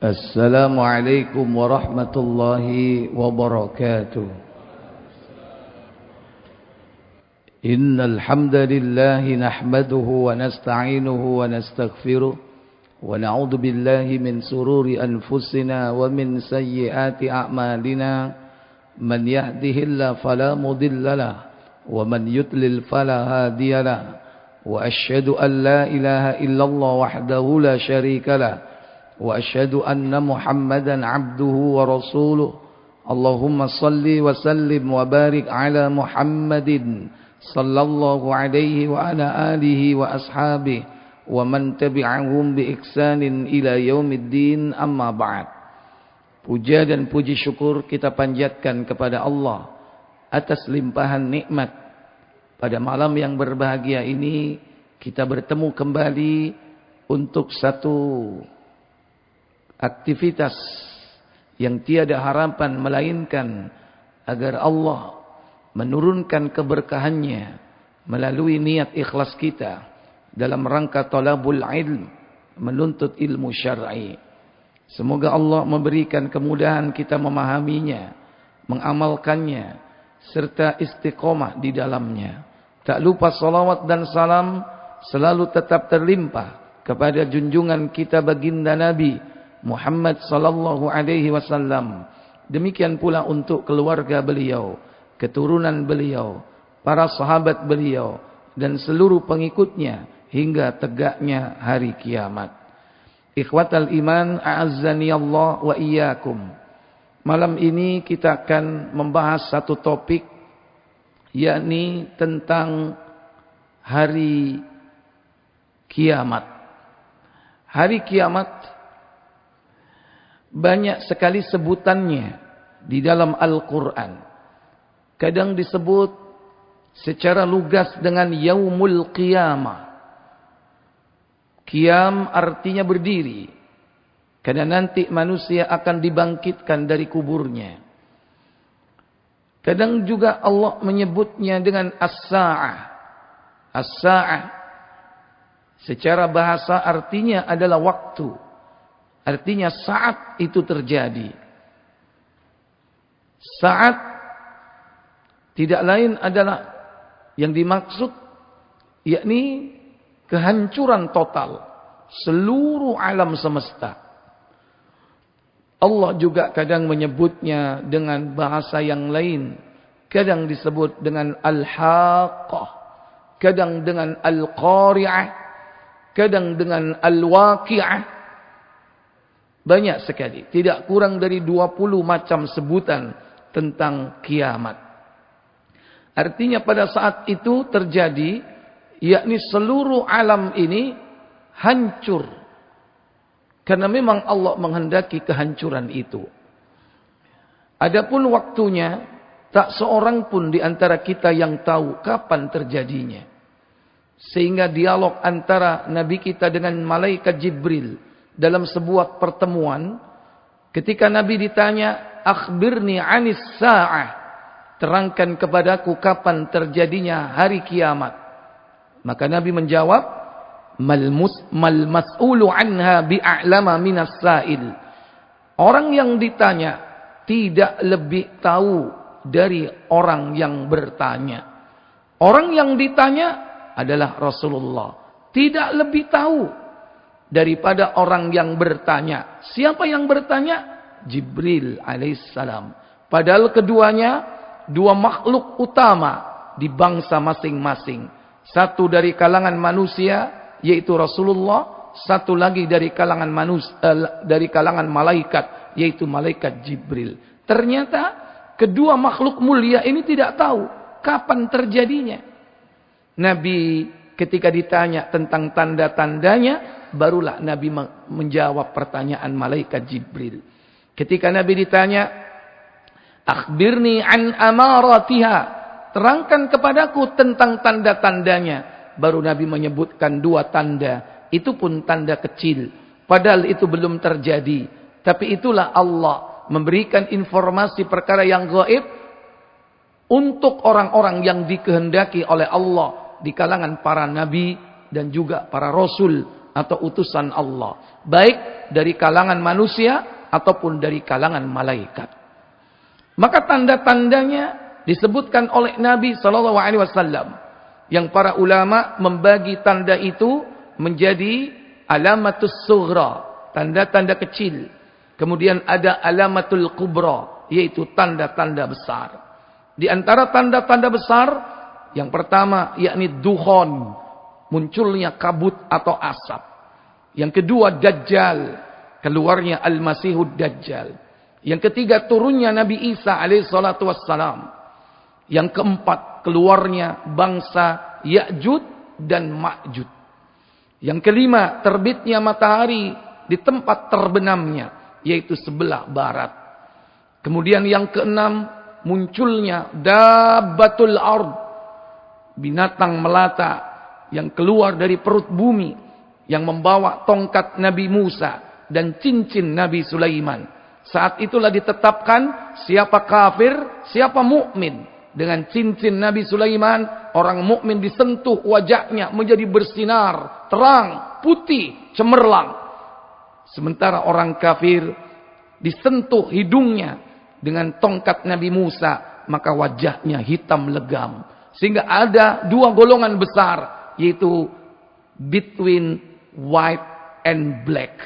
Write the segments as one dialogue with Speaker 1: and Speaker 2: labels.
Speaker 1: Assalamualaikum warahmatullahi wabarakatuh. Innal hamdalillah nahmaduhu wa nasta'inuhu wa nastaghfiruh wa na'udzu billahi min sururi anfusina wa min sayyiati a'malina. Man yahdihillahu fala mudilla lahu wa man yudlil fala hadiya lahu. Wa asyhadu an la ilaha illallah wahdahu la syarika lahu. وأشهد أن محمدا عبده ورسوله اللهم صل وسلم وبارك على محمد صلى الله عليه وعلى آله وأصحابه ومن تبعهم بإحسان إلى يوم الدين أما بعد. Puja dan puji syukur kita panjatkan kepada Allah atas limpahan nikmat. Pada malam yang berbahagia ini kita bertemu kembali untuk satu aktivitas yang tiada harapan melainkan agar Allah menurunkan keberkahannya melalui niat ikhlas kita dalam rangka talabul ilm, menuntut ilmu syar'i. Semoga Allah memberikan kemudahan kita memahaminya, mengamalkannya, serta istiqomah di dalamnya. Tak lupa salawat dan salam selalu tetap terlimpah kepada junjungan kita baginda Nabi Muhammad sallallahu alaihi wasallam. Demikian pula untuk keluarga beliau, keturunan beliau, para sahabat beliau dan seluruh pengikutnya hingga tegaknya hari kiamat. Ikhwatal iman, a'azzani Allah wa iyyakum. Malam ini kita akan membahas satu topik, yakni tentang hari kiamat. Hari kiamat banyak sekali sebutannya di dalam Al-Quran. Kadang disebut secara lugas dengan Yaumul Qiyamah. Qiyam artinya berdiri, karena nanti manusia akan dibangkitkan dari kuburnya. Kadang juga Allah menyebutnya dengan As-Sa'ah. As-Sa'ah secara bahasa artinya adalah waktu. Artinya saat itu terjadi. Saat tidak lain adalah yang dimaksud, yakni kehancuran total seluruh alam semesta. Allah juga kadang menyebutnya dengan bahasa yang lain. Kadang disebut dengan Al-Haqqah, kadang dengan Al-Qari'ah, kadang dengan Al-Waqi'ah. Banyak sekali, tidak kurang dari 20 macam sebutan tentang kiamat. Artinya pada saat itu terjadi, yakni seluruh alam ini hancur. Karena memang Allah menghendaki kehancuran itu. Adapun waktunya, tak seorang pun di antara kita yang tahu kapan terjadinya. Sehingga dialog antara Nabi kita dengan malaikat Jibril dalam sebuah pertemuan, ketika Nabi ditanya, akhbirni anis sa'ah, terangkan kepadaku kapan terjadinya hari kiamat. Maka Nabi menjawab, mal mas'ulu anha bi'a'lama minas sa'il. Orang yang ditanya tidak lebih tahu dari orang yang bertanya. Orang yang ditanya adalah Rasulullah, tidak lebih tahu daripada orang yang bertanya. Siapa yang bertanya? Jibril alaihissalam. Padahal keduanya dua makhluk utama di bangsa masing-masing. Satu dari kalangan manusia, yaitu Rasulullah. Satu lagi dari kalangan malaikat, yaitu malaikat Jibril. Ternyata kedua makhluk mulia ini tidak tahu kapan terjadinya. Nabi ketika ditanya tentang tanda-tandanya, barulah Nabi menjawab pertanyaan malaikat Jibril. Ketika Nabi ditanya, akhbirni an amaratiha, terangkan kepadaku tentang tanda-tandanya. Baru Nabi menyebutkan 2 tanda. Itu pun tanda kecil. Padahal itu belum terjadi. Tapi itulah Allah memberikan informasi perkara yang gaib untuk orang-orang yang dikehendaki oleh Allah di kalangan para nabi dan juga para rasul atau utusan Allah, baik dari kalangan manusia ataupun dari kalangan malaikat. Maka tanda-tandanya disebutkan oleh Nabi SAW, yang para ulama membagi tanda itu menjadi alamatus sughra, tanda-tanda kecil. Kemudian ada alamatul kubra, yaitu tanda-tanda besar. Di antara tanda-tanda besar, yang pertama yakni dukhon, munculnya kabut atau asap. Yang kedua Dajjal, keluarnya Al-Masihud Dajjal. Yang ketiga turunnya Nabi Isa alaihissalatu wassalam. Yang keempat keluarnya bangsa Ya'jud dan Ma'jud. Yang kelima terbitnya matahari di tempat terbenamnya, yaitu sebelah barat. Kemudian yang keenam munculnya dabbatul ard, binatang melata yang keluar dari perut bumi, yang membawa tongkat Nabi Musa dan cincin Nabi Sulaiman. Saat itulah ditetapkan siapa kafir, siapa mukmin. Dengan cincin Nabi Sulaiman, orang mukmin disentuh wajahnya menjadi bersinar, terang, putih, cemerlang. Sementara orang kafir disentuh hidungnya dengan tongkat Nabi Musa, maka wajahnya hitam legam. Sehingga ada dua golongan besar, yaitu between white and black.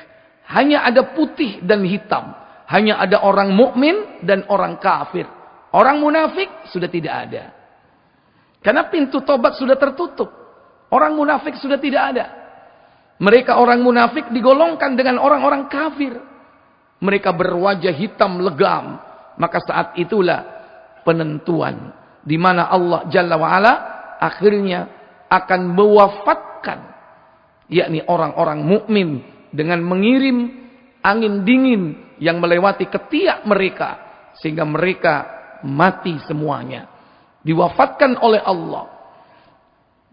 Speaker 1: Hanya ada putih dan hitam. Hanya ada orang mukmin dan orang kafir. Orang munafik sudah tidak ada. Karena pintu tobat sudah tertutup. Orang munafik sudah tidak ada. Mereka orang munafik digolongkan dengan orang-orang kafir. Mereka berwajah hitam legam. Maka saat itulah penentuan, di mana Allah Jalla wa'ala akhirnya akan mewafatkan, yakni orang-orang mukmin dengan mengirim angin dingin yang melewati ketiak mereka, sehingga mereka mati semuanya. Diwafatkan oleh Allah.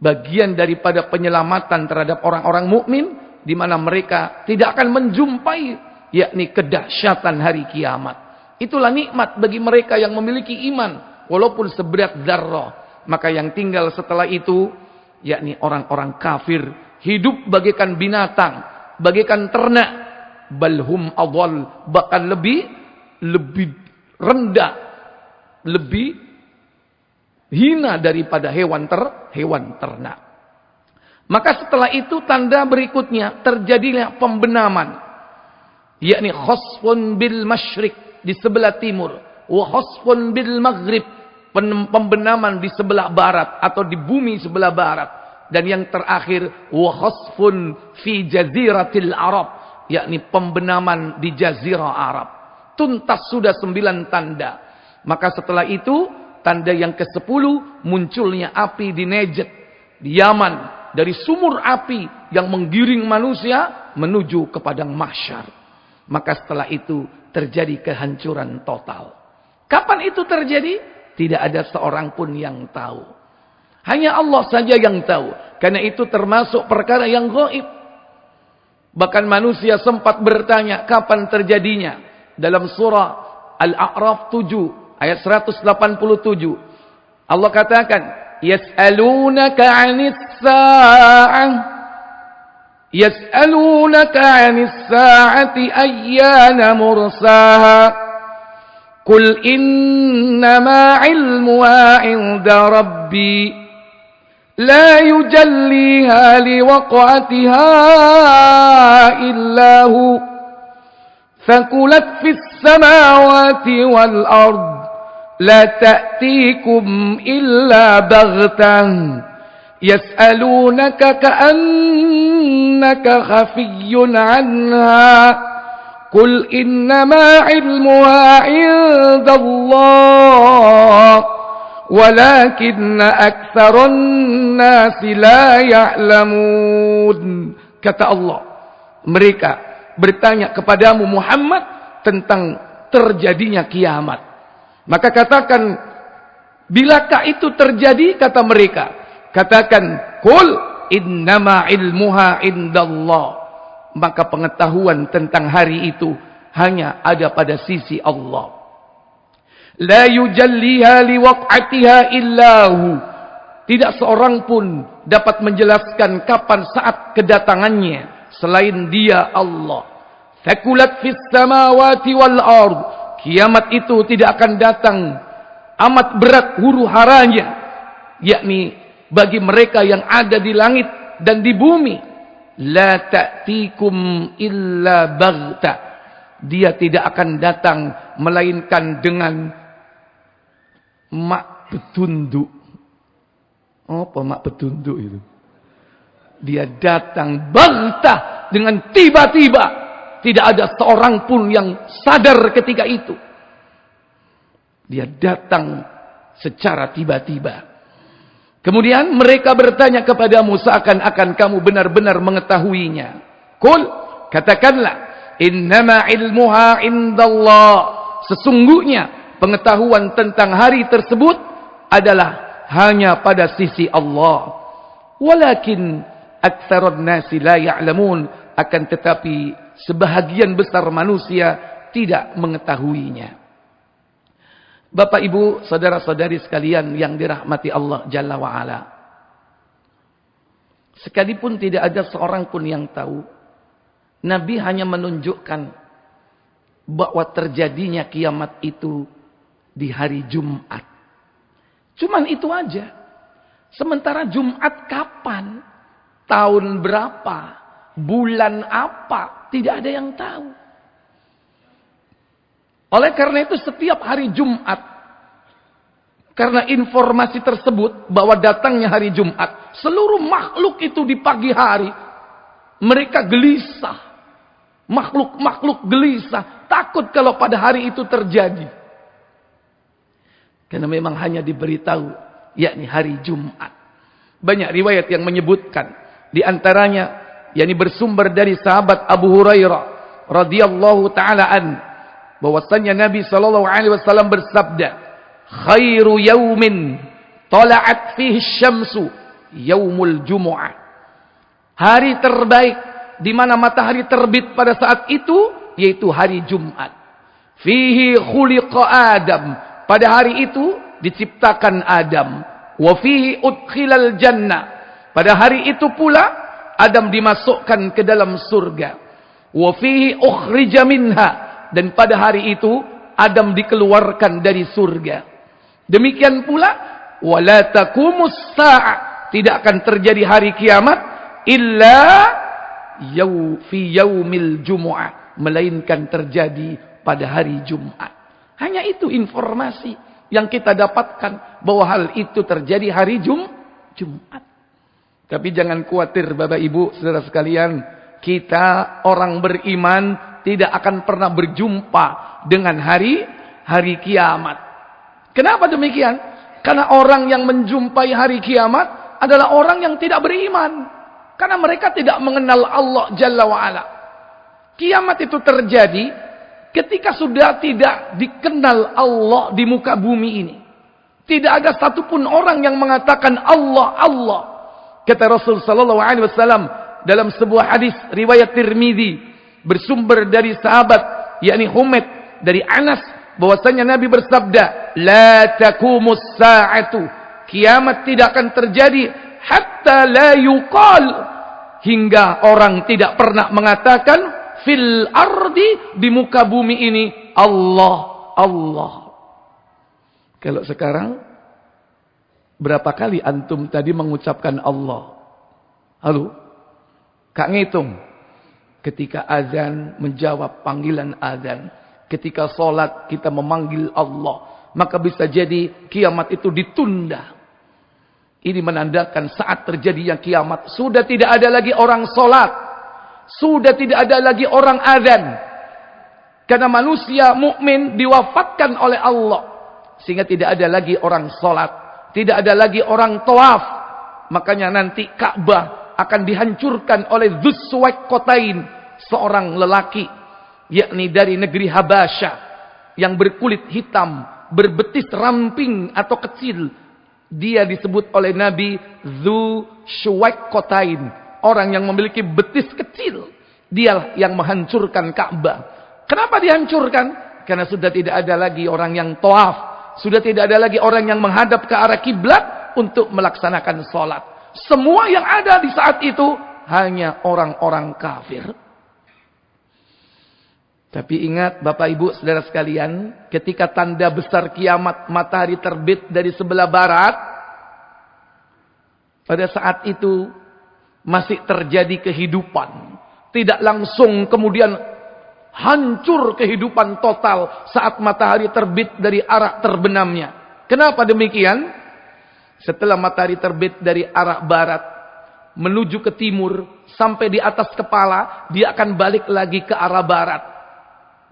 Speaker 1: Bagian daripada penyelamatan terhadap orang-orang mukmin, di mana mereka tidak akan menjumpai yakni kedahsyatan hari kiamat. Itulah nikmat bagi mereka yang memiliki iman walaupun seberat dzarrah. Maka yang tinggal setelah itu yakni orang-orang kafir, hidup bagaikan binatang, bagaikan ternak, balhum adhal, bahkan lebih rendah, lebih hina daripada hewan ternak. Maka setelah itu tanda berikutnya terjadilah pembenaman, yakni khasfun bil masyriq, di sebelah timur, wa khasfun bil maghrib, pembenaman di sebelah barat atau di bumi sebelah barat, dan yang terakhir wa khasfun fi jaziratil Arab, yakni pembenaman di jazirah Arab. Tuntas sudah 9 tanda. Maka setelah itu tanda yang ke-10 munculnya api di Najd, di Yaman, dari sumur api yang menggiring manusia menuju ke padang mahsyar. Maka setelah itu terjadi kehancuran total. Kapan itu terjadi? Tidak ada seorang pun yang tahu. Hanya Allah saja yang tahu. Karena itu termasuk perkara yang gaib. Bahkan manusia sempat bertanya kapan terjadinya. Dalam surah Al-A'raf 7 ayat 187. Allah katakan, yas'alunaka 'anis sa'ah. Yas'alunaka 'anis sa'ati ayyana mursaha. Qul innama 'ilmuha 'inda rabbi la yujalliha liwaq'atiha illa hu. Thaqulat fis samawati wal ard. La ta'tikum illa baghtan. Yas'alunaka ka'annaka khafiyyun 'anha. Qul innama 'ilmuha 'indallah. Walakinna aktsaran nasi la ya'lamun. Kata Allah, mereka bertanya kepadamu Muhammad tentang terjadinya kiamat. Maka katakan, bilakah itu terjadi? Kata mereka. Katakan, qul innama ilmuha indallah. Maka pengetahuan tentang hari itu hanya ada pada sisi Allah. La yujalliha liwaq'atiha illahu. Tidak seorang pun dapat menjelaskan kapan saat kedatangannya, selain Dia Allah. Thaqulat fis samawati wal ard. Kiamat itu tidak akan datang amat berat huru-haranya, yakni bagi mereka yang ada di langit dan di bumi. La ta'tikum illa baghta. Dia tidak akan datang melainkan dengan mak petunduk. Apa mak petunduk itu? Dia datang baghta, dengan tiba-tiba. Tidak ada seorang pun yang sadar ketika itu. Dia datang secara tiba-tiba. Kemudian mereka bertanya kepadamu seakan-akan kamu benar-benar mengetahuinya. Qul, katakanlah, innama ilmuha indallah. Sesungguhnya pengetahuan tentang hari tersebut adalah hanya pada sisi Allah. Walakin aktsarun nasi la ya'lamun. Akan tetapi sebahagian besar manusia tidak mengetahuinya. Bapak, Ibu, saudara-saudari sekalian yang dirahmati Allah Jalla wa'ala. Sekalipun tidak ada seorang pun yang tahu, Nabi hanya menunjukkan bahwa terjadinya kiamat itu di hari Jumat. Cuman itu aja. Sementara Jumat kapan? Tahun berapa? Bulan apa? Tidak ada yang tahu. Oleh karena itu setiap hari Jumat, karena informasi tersebut bahwa datangnya hari Jumat, seluruh makhluk itu di pagi hari mereka gelisah. Makhluk-makhluk gelisah, takut kalau pada hari itu terjadi. Karena memang hanya diberitahu, yakni hari Jumat. Banyak riwayat yang menyebutkan, di antaranya yakni bersumber dari sahabat Abu Hurairah radhiyallahu taala an, bahwasanya Nabi sallallahu alaihi wasallam bersabda, khairu yaumin tala'at fihi syamsu yaumul jumu'ah. Hari terbaik di mana matahari terbit pada saat itu yaitu hari Jumat. Fihi khuliqa Adam. Pada hari itu diciptakan Adam. Wa fihi udkhilal jannah. Pada hari itu pula Adam dimasukkan ke dalam surga. Wa fihi ukhrija minha. Dan pada hari itu Adam dikeluarkan dari surga. Demikian pula wala taqumus sa'a. Tidak akan terjadi hari kiamat illa fi yaumil jumu'ah, melainkan terjadi pada hari Jumat. Hanya itu informasi yang kita dapatkan bahwa hal itu terjadi hari Jumat. Tapi jangan khawatir Bapak Ibu saudara sekalian, kita orang beriman tidak akan pernah berjumpa dengan hari kiamat. Kenapa demikian? Karena orang yang menjumpai hari kiamat adalah orang yang tidak beriman. Karena mereka tidak mengenal Allah Jalla wa'ala. Kiamat itu terjadi ketika sudah tidak dikenal Allah di muka bumi ini. Tidak ada satupun orang yang mengatakan Allah, Allah. Kata Rasul sallallahu alaihi wasallam dalam sebuah hadis riwayat Tirmizi bersumber dari sahabat yakni Humaid dari Anas bahwasanya Nabi bersabda, la taqumus sa'atu. Kiamat tidak akan terjadi hatta la yuqal, hingga orang tidak pernah mengatakan fil ardi, di muka bumi ini, Allah, Allah. Kalau sekarang berapa kali antum tadi mengucapkan Allah? Halo? Kak ngitung. Ketika azan menjawab panggilan azan, ketika sholat kita memanggil Allah, maka bisa jadi kiamat itu ditunda. Ini menandakan saat terjadinya kiamat sudah tidak ada lagi orang sholat, sudah tidak ada lagi orang azan, karena manusia mukmin diwafatkan oleh Allah, sehingga tidak ada lagi orang sholat, tidak ada lagi orang tawaf. Makanya nanti Ka'bah akan dihancurkan oleh Dzus Suwaikotain, seorang lelaki yakni dari negeri Habasyah yang berkulit hitam, berbetis ramping atau kecil. Dia disebut oleh Nabi Dzu Suwaikotain, orang yang memiliki betis kecil. Dia yang menghancurkan Ka'bah. Kenapa dihancurkan? Karena sudah tidak ada lagi orang yang tawaf, sudah tidak ada lagi orang yang menghadap ke arah kiblat untuk melaksanakan sholat. Semua yang ada di saat itu hanya orang-orang kafir. Tapi ingat Bapak Ibu Saudara sekalian, ketika tanda besar kiamat matahari terbit dari sebelah barat, pada saat itu masih terjadi kehidupan. Tidak langsung kemudian hancur kehidupan total saat matahari terbit dari arah terbenamnya. Kenapa demikian? Setelah matahari terbit dari arah barat menuju ke timur sampai di atas kepala, dia akan balik lagi ke arah barat.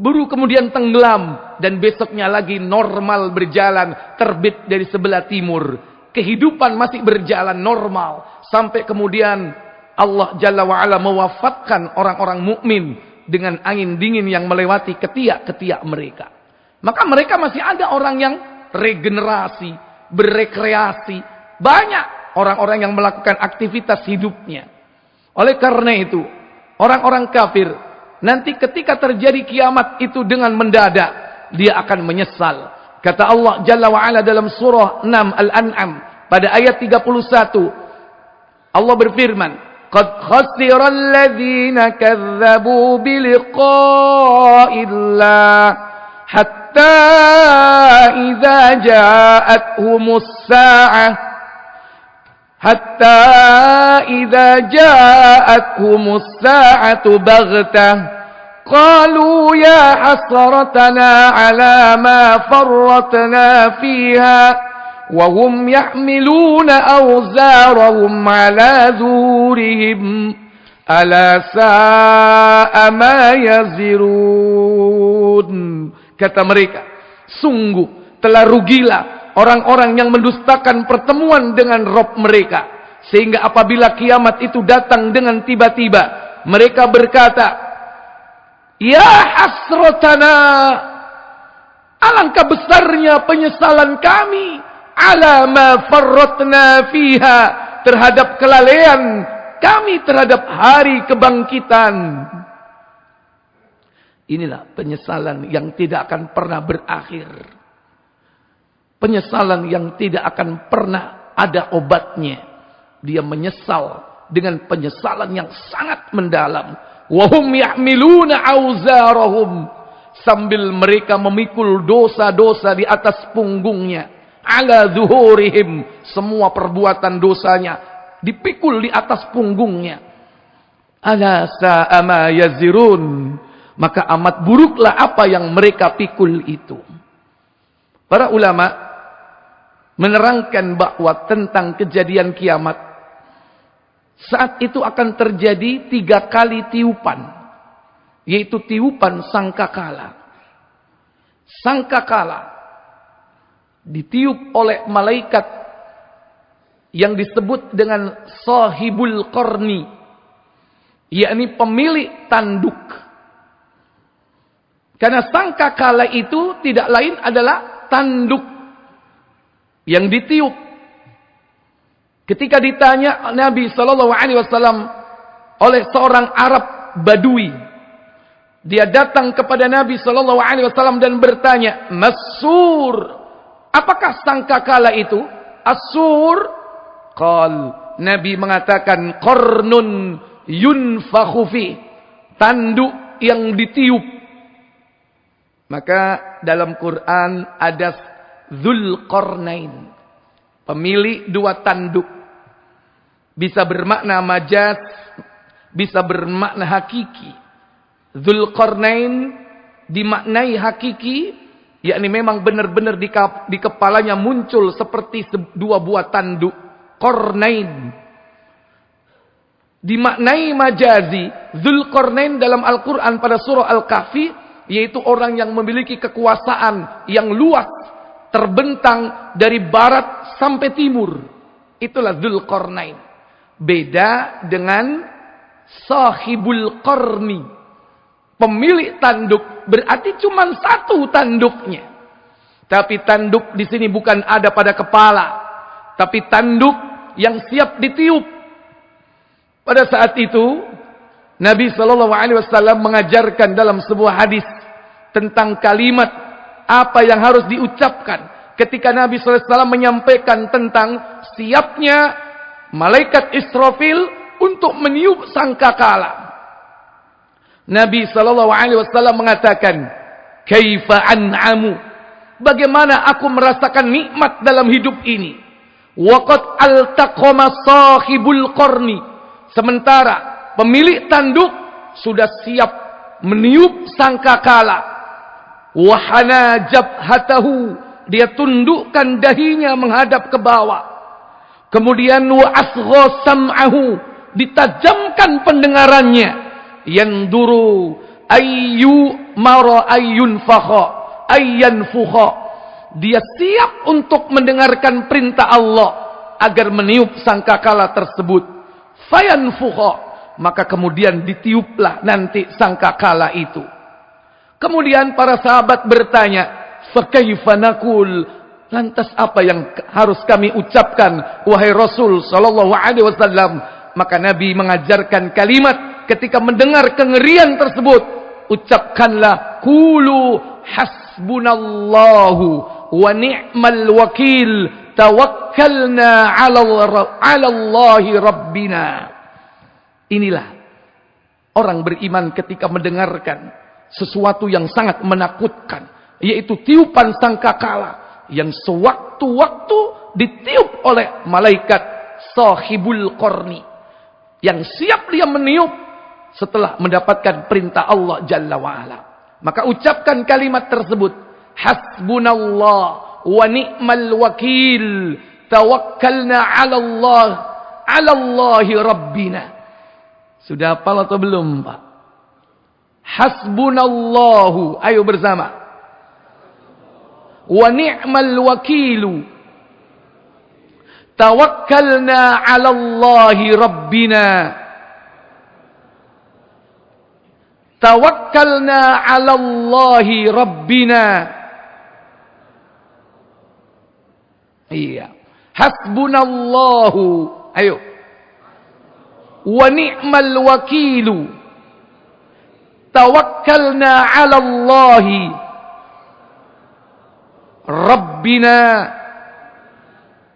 Speaker 1: Baru kemudian tenggelam dan besoknya lagi normal berjalan terbit dari sebelah timur. Kehidupan masih berjalan normal sampai kemudian Allah Jalla wa'ala mewafatkan orang-orang mukmin dengan angin dingin yang melewati ketiak-ketiak mereka. Maka mereka masih ada orang yang regenerasi, berekreasi. Banyak orang-orang yang melakukan aktivitas hidupnya. Oleh karena itu, orang-orang kafir nanti ketika terjadi kiamat itu dengan mendadak, dia akan menyesal. Kata Allah Jalla wa'ala dalam surah 6 Al-An'am pada ayat 31. Allah berfirman, "Qad khasira alladhina kazzabu biliqa'illah hatta idza ja'athumus sa'ah حتى إذا جاءتهم الساعة بغتة قالوا يا حسرتنا على ما فرطنا فيها وهم يحملون أوزارهم على ظهورهم ألا ساء ما يزرون. Kata mereka, sungguh telah rugilah orang-orang yang mendustakan pertemuan dengan Rabb mereka. Sehingga apabila kiamat itu datang dengan tiba-tiba, mereka berkata, "Ya hasratana, alangkah besarnya penyesalan kami, ala ma farratna fiha, terhadap kelalaian kami terhadap hari kebangkitan." Inilah penyesalan yang tidak akan pernah berakhir. Penyesalan yang tidak akan pernah ada obatnya. Dia menyesal dengan penyesalan yang sangat mendalam. Wahum yahmiluna auzarahum, sambil mereka memikul dosa-dosa di atas punggungnya. Ala zuhurihim, semua perbuatan dosanya dipikul di atas punggungnya. Ala sa'a ma yazirun, maka amat buruklah apa yang mereka pikul itu. Para ulama menerangkan bahwa tentang kejadian kiamat, saat itu akan terjadi 3 kali tiupan, yaitu tiupan sangkakala. Sangkakala ditiup oleh malaikat yang disebut dengan sahibul qarni, yakni pemilik tanduk. Karena sangkakala itu tidak lain adalah tanduk yang ditiup. Ketika ditanya Nabi SAW oleh seorang Arab Badui, dia datang kepada Nabi SAW dan bertanya, "Masur, apakah sangkakala itu?" Asur, qal, Nabi mengatakan, qarnun yunfakhu fi, tanduk yang ditiup. Maka dalam Quran ada Dzulqarnain, pemilik 2 tanduk. Bisa bermakna majaz, bisa bermakna hakiki. Dzulqarnain dimaknai hakiki, yakni memang benar-benar di kepalanya muncul seperti 2 buah tanduk. Qarnain. Dimaknai majazi, Dzulqarnain dalam Al-Quran pada surah Al-Kahfi, yaitu orang yang memiliki kekuasaan yang luas, terbentang dari barat sampai timur. Itulah Dzulqarnain. Beda dengan sahibul qarni, pemilik tanduk, berarti cuma 1 tanduknya. Tapi tanduk di sini bukan ada pada kepala, tapi tanduk yang siap ditiup. Pada saat itu Nabi SAW mengajarkan dalam sebuah hadis tentang kalimat apa yang harus diucapkan ketika Nabi SAW menyampaikan tentang siapnya malaikat Israfil untuk meniup sangkakala. Nabi SAW mengatakan, kaifa an'amu, bagaimana aku merasakan nikmat dalam hidup ini. Waqad altaqama sahibul qarni, sementara pemilik tanduk sudah siap meniup sangkakala. Wahana jabhatahu, dia tundukkan dahinya menghadap ke bawah. Kemudian wa asgha sam'ahu, ditajamkan pendengarannya. Yanduru ayyu mara ayyun fakha ayyan fukha, dia siap untuk mendengarkan perintah Allah agar meniup sangkakala tersebut. Fayanfukha, maka kemudian ditiuplah nanti sangkakala itu. Kemudian para sahabat bertanya, fa kaifa naqul, lantas apa yang harus kami ucapkan wahai Rasul sallallahu alaihi wasallam? Maka Nabi mengajarkan kalimat ketika mendengar kengerian tersebut, ucapkanlah qulu hasbunallahu wa ni'mal wakil, tawakkalna 'ala Allahi rabbina. Inilah orang beriman ketika mendengarkan sesuatu yang sangat menakutkan, yaitu tiupan sangkakala yang sewaktu-waktu ditiup oleh malaikat sahibul qarni, yang siap dia meniup setelah mendapatkan perintah Allah Jalla wa'ala. Maka ucapkan kalimat tersebut, hasbunallah wa ni'mal wakil, tawakkalna 'ala Allahi rabbina. Sudah hafal atau belum, Pak? Hasbunallahu, ayo bersama. Wa ni'mal wakilu, tawakkalna 'ala Allahi rabbina. Tawakkalna 'ala Allahi rabbina. Iya. Hasbunallahu. Ayo. Wa ni'mal wakilu. Tawakkalna 'ala Allahi rabbina.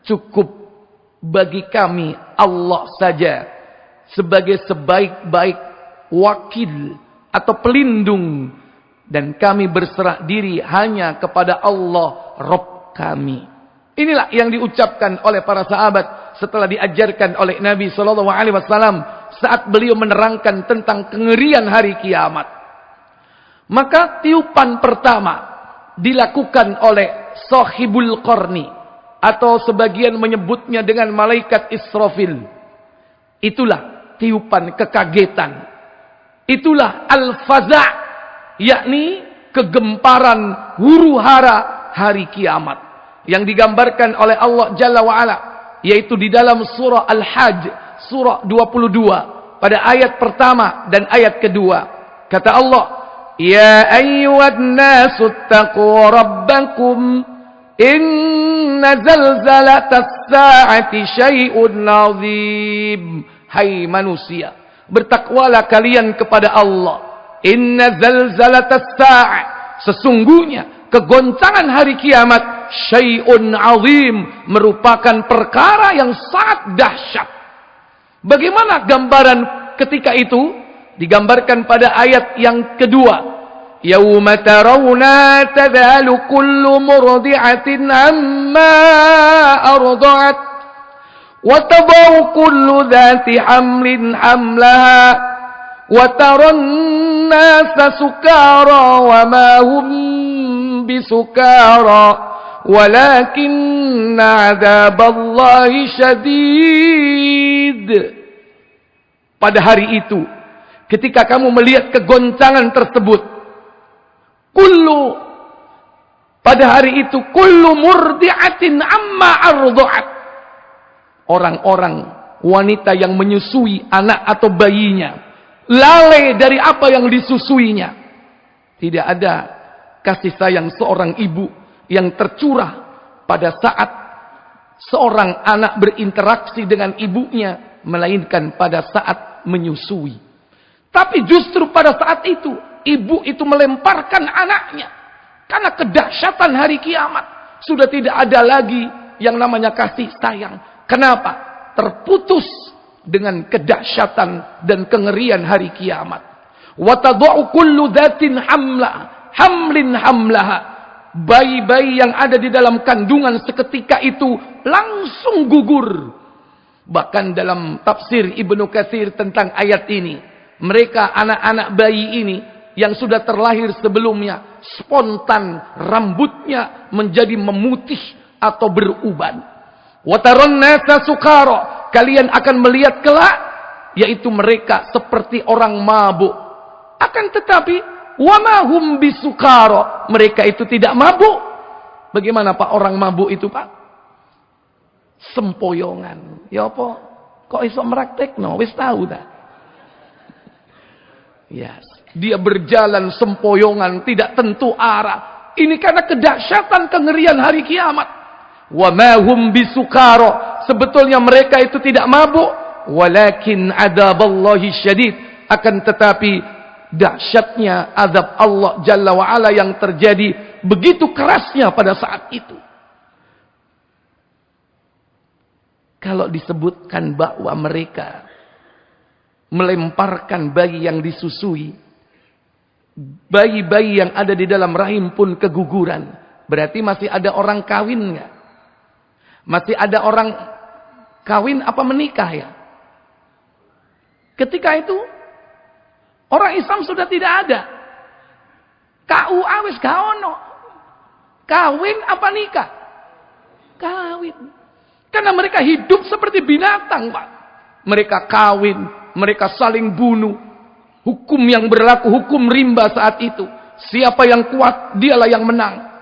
Speaker 1: Cukup bagi kami Allah saja sebagai sebaik-baik wakil atau pelindung, dan kami berserah diri hanya kepada Allah Rabb kami. Inilah yang diucapkan oleh para sahabat setelah diajarkan oleh Nabi SAW saat beliau menerangkan tentang kengerian hari kiamat. Maka tiupan pertama dilakukan oleh sahibul qarni, atau sebagian menyebutnya dengan malaikat Israfil. Itulah tiupan kekagetan. Itulah al-faza', yakni kegemparan huru-hara hari kiamat yang digambarkan oleh Allah Jalla wa'ala, yaitu di dalam surah Al-Hajj, surah 22, pada ayat pertama dan ayat kedua. Kata Allah, ya ayyuhan nasu taqu rabbakum, inna zalzalatas sa'ati syai'un 'azim. Hai manusia, bertakwalah kalian kepada Allah. Inna zalzalatas sa'a, sesungguhnya kegoncangan hari kiamat, syai'un 'azim, merupakan perkara yang sangat dahsyat. Bagaimana gambaran ketika itu? Digambarkan pada ayat yang kedua. Yauma tarawna tadhalu kullu murdi'atin amma arda'at wa tadau kullu dhati hamlin hamlaha wa taran nasa sukara wa ma hum bisukara walakinna 'adzaballahi syadid. Pada hari itu, ketika kamu melihat kegoncangan tersebut, pada hari itu kullu murdi'atin amma arda'at, orang-orang wanita yang menyusui anak atau bayinya lalai dari apa yang disusuinya. Tidak ada kasih sayang seorang ibu yang tercurah pada saat seorang anak berinteraksi dengan ibunya, melainkan pada saat menyusui. Tapi justru pada saat itu ibu itu melemparkan anaknya karena kedahsyatan hari kiamat. Sudah tidak ada lagi yang namanya kasih sayang. Kenapa? Terputus dengan kedahsyatan dan kengerian hari kiamat. Wa tad'u kullu dzatin hamlin hamlaha. Bayi-bayi yang ada di dalam kandungan seketika itu langsung gugur. Bahkan dalam tafsir Ibnu Katsir tentang ayat ini, mereka anak-anak bayi ini yang sudah terlahir sebelumnya, spontan rambutnya menjadi memutih atau beruban. Wa taron nasa sukara, kalian akan melihat kelak, yaitu mereka seperti orang mabuk. Akan tetapi, wa ma hum bisukara, mereka itu tidak mabuk. Bagaimana Pak orang mabuk itu Pak? Sempoyongan. Ya apa? Kok iso meraktekno? Wis tahu dah. Yes. Dia berjalan sempoyongan, tidak tentu arah. Ini karena kedahsyatan kengerian hari kiamat. Wa ma hum bisukara, sebetulnya mereka itu tidak mabuk, walakin adzaballahi syadid, akan tetapi dahsyatnya azab Allah Jalla wa Ala yang terjadi begitu kerasnya pada saat itu. Kalau disebutkan bahwa mereka melemparkan bayi yang disusui, bayi-bayi yang ada di dalam rahim pun keguguran, berarti masih ada orang kawin nggak? Masih ada orang kawin apa menikah ya? Ketika itu orang Islam sudah tidak ada. KUA wis gak ono. Kawin apa nikah? Kawin. Karena mereka hidup seperti binatang, Pak. Mereka kawin, mereka saling bunuh. Hukum yang berlaku, hukum rimba saat itu. Siapa yang kuat, dialah yang menang.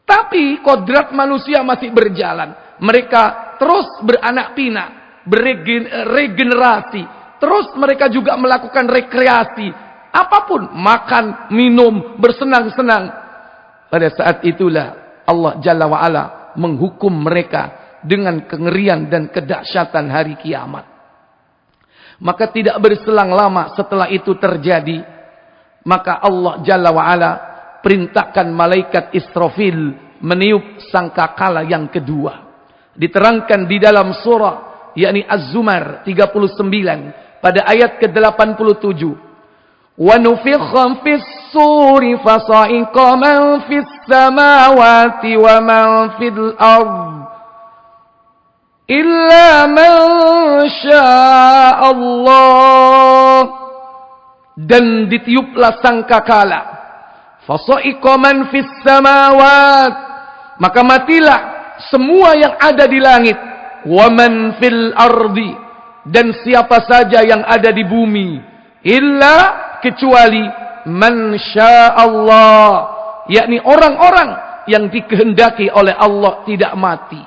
Speaker 1: Tapi kodrat manusia masih berjalan. Mereka terus beranak pinak, beregenerasi. Terus mereka juga melakukan rekreasi. Apapun, makan, minum, bersenang-senang. Pada saat itulah Allah Jalla wa'ala menghukum mereka dengan kengerian dan kedahsyatan hari kiamat. Maka tidak berselang lama setelah itu terjadi, maka Allah Jalla wa'ala perintahkan malaikat Israfil meniup sangkakala yang kedua. Diterangkan di dalam surah yakni Az-Zumar 39 pada ayat ke-87. Wa nufikha fis suri fasa'iqa man fis samawati wa man fil ard illa man syaa Allah. Dan ditiuplah sangkakala. Fasa'iqa man fis samawat, maka matilah semua yang ada di langit, wa man fil ardi, dan siapa saja yang ada di bumi, illa, kecuali man sya'allah, yakni orang-orang yang dikehendaki oleh Allah tidak mati.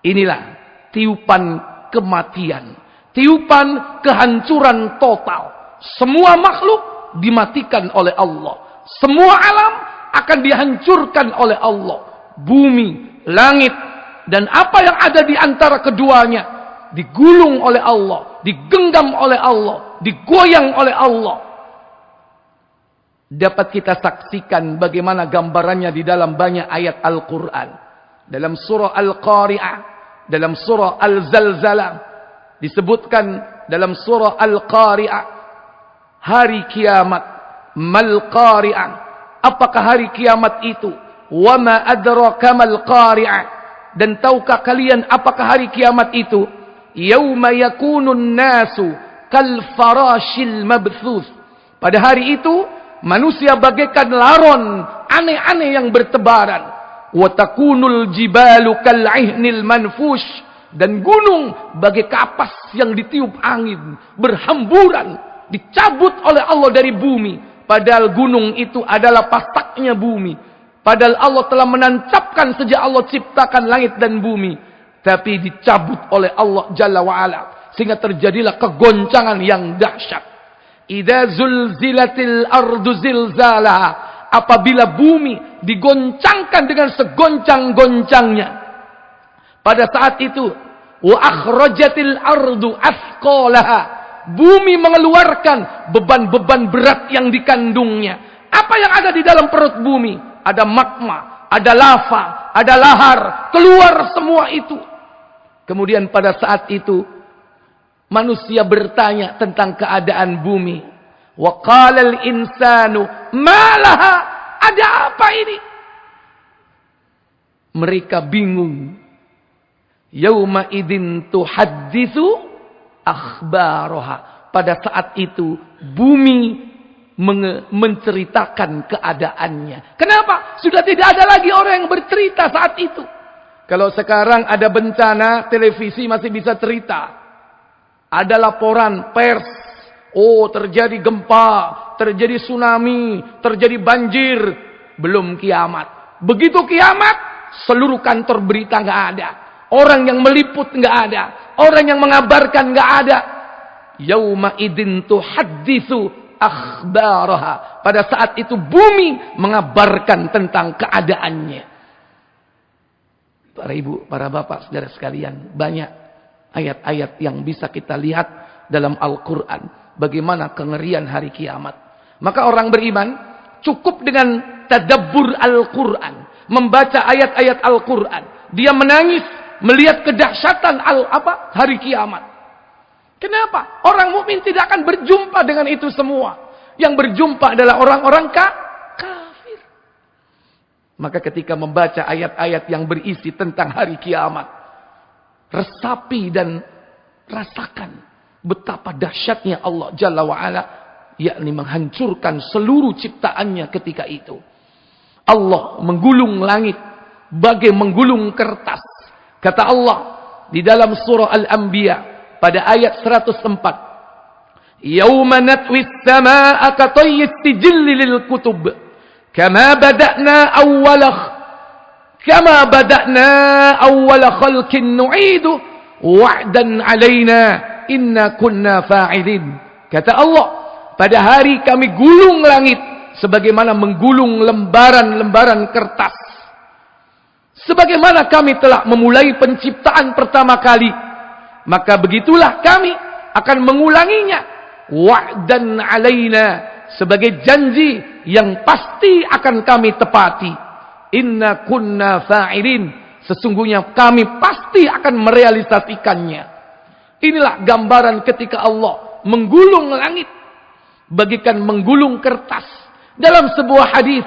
Speaker 1: Inilah tiupan kematian, tiupan kehancuran total. Semua makhluk dimatikan oleh Allah. Semua alam akan dihancurkan oleh Allah. Bumi, langit, dan apa yang ada di antara keduanya digulung oleh Allah, digenggam oleh Allah, digoyang oleh Allah. Dapat kita saksikan bagaimana gambarannya di dalam banyak ayat Al-Quran. Dalam surah Al-Qari'ah, dalam surah Al-Zalzalah, disebutkan dalam surah Al-Qari'ah, hari kiamat. Mal qari'ah, apakah hari kiamat itu? Wa ma adraka mal qari'ah, dan tahukah kalian apakah hari kiamat itu? Yauma yakunun nasu kal farashil mabthus, pada hari itu manusia bagaikan laron aneh-aneh yang bertebaran. Wa takunul jibalu kal ihnil manfush, dan gunung bagai kapas yang ditiup angin, berhamburan, dicabut oleh Allah dari bumi. Padahal gunung itu adalah pasaknya bumi. Padahal Allah telah menancapkan sejak Allah ciptakan langit dan bumi. Tapi dicabut oleh Allah Jalla wa'ala. Sehingga terjadilah kegoncangan yang dahsyat. Idza zulzilatil ardu zilzalaha, apabila bumi digoncangkan dengan segoncang-goncangnya. Pada saat itu, wa akhrajatil ardu athqalaha, bumi mengeluarkan beban-beban berat yang dikandungnya. Apa yang ada di dalam perut bumi? Ada magma, ada lava, ada lahar. Keluar semua itu. Kemudian pada saat itu, Manusia bertanya tentang keadaan bumi. Wa qalal insanu malaha, ada apa ini? Mereka bingung. Yauma idzin tuhadditsu akhbaraha. Pada saat itu bumi menceritakan keadaannya. Kenapa? Sudah tidak ada lagi orang yang bercerita saat itu. Kalau sekarang ada bencana, televisi masih bisa cerita. Ada laporan pers. Oh, terjadi gempa, terjadi tsunami, terjadi banjir. Belum kiamat. Begitu kiamat, seluruh kantor berita nggak ada. Orang yang meliput nggak ada. Orang yang mengabarkan nggak ada. Yauma idzin tuhadditsu akhbaraha. Pada saat itu bumi mengabarkan tentang keadaannya. Para ibu, para bapak, saudara sekalian, banyak ayat-ayat yang bisa kita lihat dalam Al-Quran. Bagaimana kengerian hari kiamat. Maka orang beriman cukup dengan tadabbur Al-Quran. Membaca ayat-ayat Al-Quran. Dia menangis melihat kedahsyatan hari kiamat. Kenapa? Orang mukmin tidak akan berjumpa dengan itu semua. Yang berjumpa adalah orang-orang kafir. Maka ketika membaca ayat-ayat yang berisi tentang hari kiamat, resapi dan rasakan betapa dahsyatnya Allah Jalla wa'ala, yakni menghancurkan seluruh ciptaannya ketika itu. Allah menggulung langit bagai menggulung kertas. Kata Allah di dalam surah Al-Anbiya pada ayat 104. Yauma natwi as-samaa'a ka tayyi as-sijilli lil kutub kama bada'na awwala khalqin nu'idu wa'dan 'alaina inna kunna fa'ilin. Kata Allah, pada hari kami gulung langit sebagaimana menggulung lembaran-lembaran kertas. Sebagaimana kami telah memulai penciptaan pertama kali, maka begitulah kami akan mengulanginya. Wa'dan 'alaina, sebagai janji yang pasti akan kami tepati. Inna kunna fa'ilin, sesungguhnya kami pasti akan merealisasikannya. Inilah gambaran ketika Allah menggulung langit bagikan menggulung kertas. Dalam sebuah hadis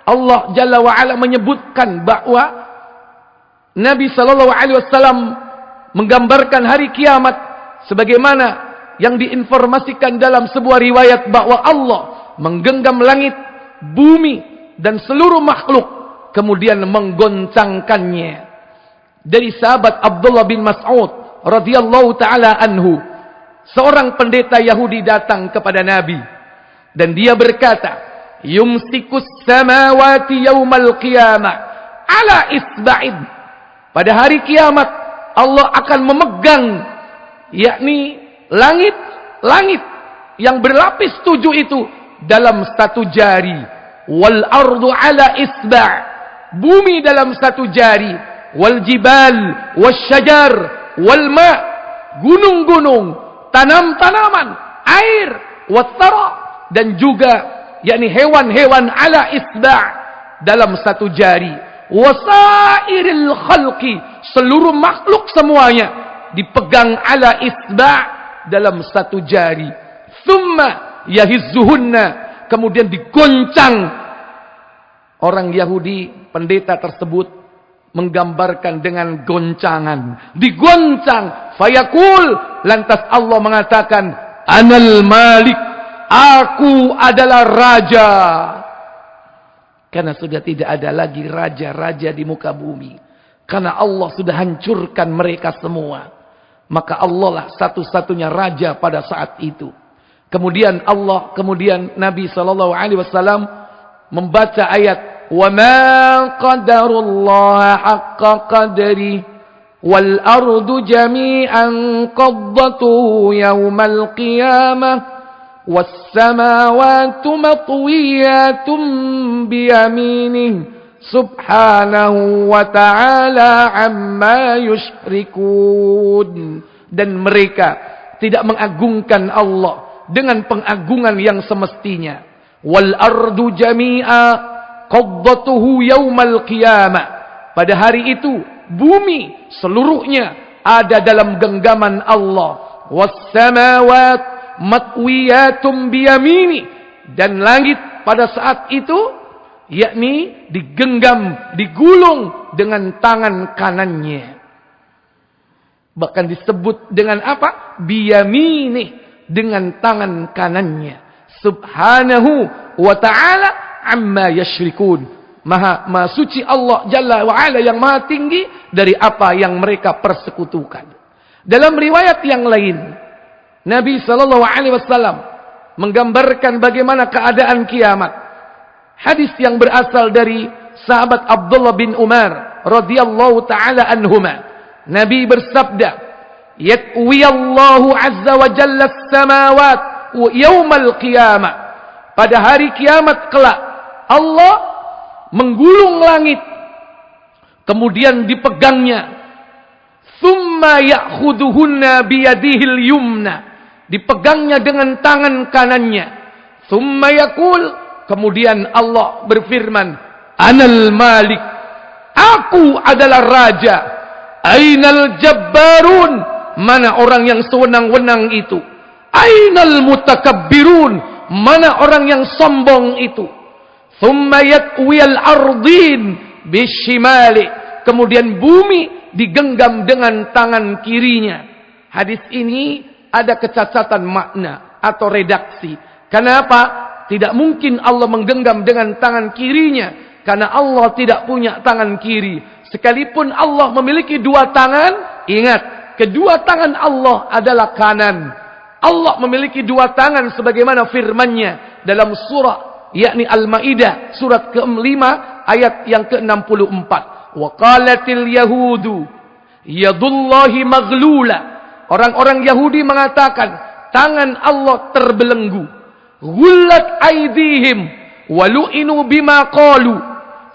Speaker 1: Allah Jalla wa'ala menyebutkan bahwa Nabi SAW menggambarkan hari kiamat sebagaimana yang diinformasikan dalam sebuah riwayat bahwa Allah menggenggam langit, bumi dan seluruh makhluk kemudian menggoncangkannya. Dari sahabat Abdullah bin Mas'ud radhiyallahu taala anhu, seorang pendeta Yahudi datang kepada Nabi dan dia berkata, yumsikus samawati yaumal qiyamah ala isba'id. Pada hari kiamat Allah akan memegang yakni langit yang berlapis 7 itu dalam 1 jari. Wal ardu ala isba', bumi dalam 1 jari. Wal jibal wasyajar wal ma', gunung-gunung, tanam-tanaman, air, wattara, dan juga yakni hewan-hewan ala isba' dalam 1 jari. Wasairil khalqi, seluruh makhluk semuanya dipegang ala isba' dalam 1 jari. Thumma yahizzuhunna, kemudian digoncang. Orang Yahudi, pendeta tersebut menggambarkan dengan goncangan. Digoncang. Fayaqul, lantas Allah mengatakan, Anal Malik, aku adalah raja. Karena sudah tidak ada lagi raja-raja di muka bumi. Karena Allah sudah hancurkan mereka semua. Maka Allah lah satu-satunya raja pada saat itu. Kemudian Nabi SAW membaca ayat وَمَا قَدَرُ اللَّهَ حَقَّ قَدْرِهِ وَالْأَرْضُ جَمِيعًا قَبْضَتُهُ يَوْمَ الْقِيَامَةِ وَالسَّمَاوَاتُ مَطْوِيَّاتٌ بِيَمِينِهِ سُبْحَانَهُ وَتَعَالَى عَمَّا يُشْرِكُونَ. Dan mereka tidak mengagungkan Allah dengan pengagungan yang semestinya. Wal ardu jami'a qabdatuhu yaumal qiyamah. Pada hari itu bumi seluruhnya ada dalam genggaman Allah. was samawat matwiyatum biyamini, dan langit pada saat itu yakni digenggam, digulung dengan tangan kanannya. Bahkan disebut dengan apa? Biyamini, dengan tangan kanannya. Subhanahu wa ta'ala amma yasyrikun. Maha suci Allah Jalla wa Ala yang maha tinggi dari apa yang mereka persekutukan. Dalam riwayat yang lain, Nabi SAW menggambarkan bagaimana keadaan kiamat. Hadis yang berasal dari sahabat Abdullah bin Umar radhiyallahu taala anhuma. Nabi bersabda, "Yatwiyallahu azza wa jalla as-samawat wa yaumal qiyamah." Pada hari kiamat kelak, Allah menggulung langit, kemudian dipegangnya. Tsumma ya'khuduhunna biyadihil yumna, dipegangnya dengan tangan kanannya. Tsumma yaqul, kemudian Allah berfirman, "Anal malik, aku adalah raja. Ainal jabbarun, mana orang yang sewenang-wenang itu. Ainal mutakabbirun, mana orang yang sombong itu. Thumma yatwiyal ardin bishimali, kemudian bumi digenggam dengan tangan kirinya." Hadis ini ada kecacatan makna atau redaksi. Kenapa? Tidak mungkin Allah menggenggam dengan tangan kirinya, karena Allah tidak punya tangan kiri. Sekalipun Allah memiliki dua tangan, ingat, kedua tangan Allah adalah kanan. Allah memiliki dua tangan sebagaimana firman-Nya dalam surah yakni Al-Maidah surat ke-5 ayat yang ke-64. Wa qalatil yahudu yadullahi maghlula. Orang-orang Yahudi mengatakan tangan Allah terbelenggu. Ghullat aydihim walu'inu bima qalu.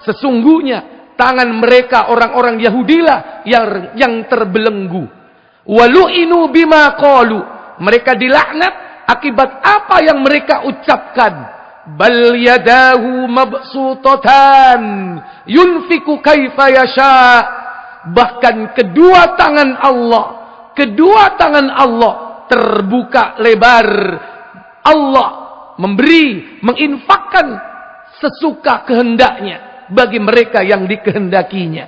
Speaker 1: Sesungguhnya tangan mereka orang-orang Yahudilah yang terbelenggu. Walu'inu bima qalu. Mereka dilaknat akibat apa yang mereka ucapkan. Bal yadahu mabsutatan yunfiku kaifa yasha. Bahkan kedua tangan Allah terbuka lebar. Allah memberi, menginfakkan sesuka kehendaknya bagi mereka yang dikehendakinya.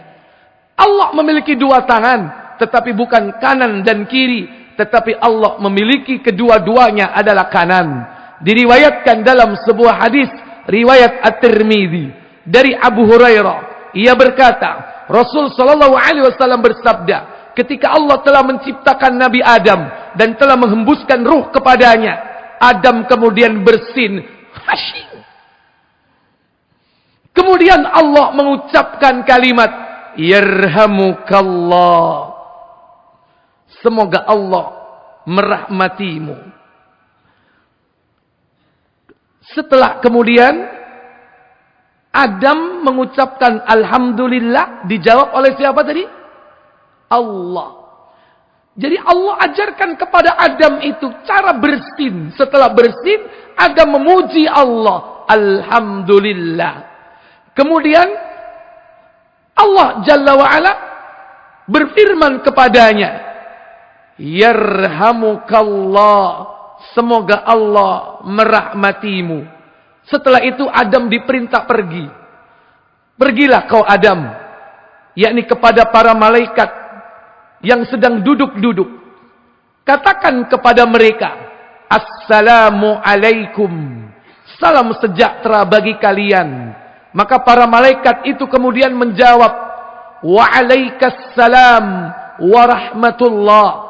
Speaker 1: Allah memiliki dua tangan, tetapi bukan kanan dan kiri, tetapi Allah memiliki kedua-duanya adalah kanan. Diriwayatkan dalam sebuah hadis riwayat At-Tirmidzi dari Abu Hurairah, ia berkata, Rasul sallallahu alaihi wasallam bersabda, ketika Allah telah menciptakan Nabi Adam dan telah menghembuskan ruh kepadanya, Adam kemudian bersin, hasying. Kemudian Allah mengucapkan kalimat, yarhamukallah, semoga Allah merahmatimu. Setelah kemudian Adam mengucapkan alhamdulillah, dijawab oleh siapa tadi? Allah. Jadi Allah ajarkan kepada Adam itu cara bersin. Setelah bersin, Adam memuji Allah, alhamdulillah. Kemudian Allah Jalla wa'ala berfirman kepadanya, yarhamukallah, semoga Allah merahmatimu. Setelah itu Adam diperintah pergi. Pergilah kau Adam, yakni kepada para malaikat yang sedang duduk-duduk. Katakan kepada mereka, assalamu alaikum, salam sejahtera bagi kalian. Maka para malaikat itu kemudian menjawab, wa alaikassalam warahmatullah,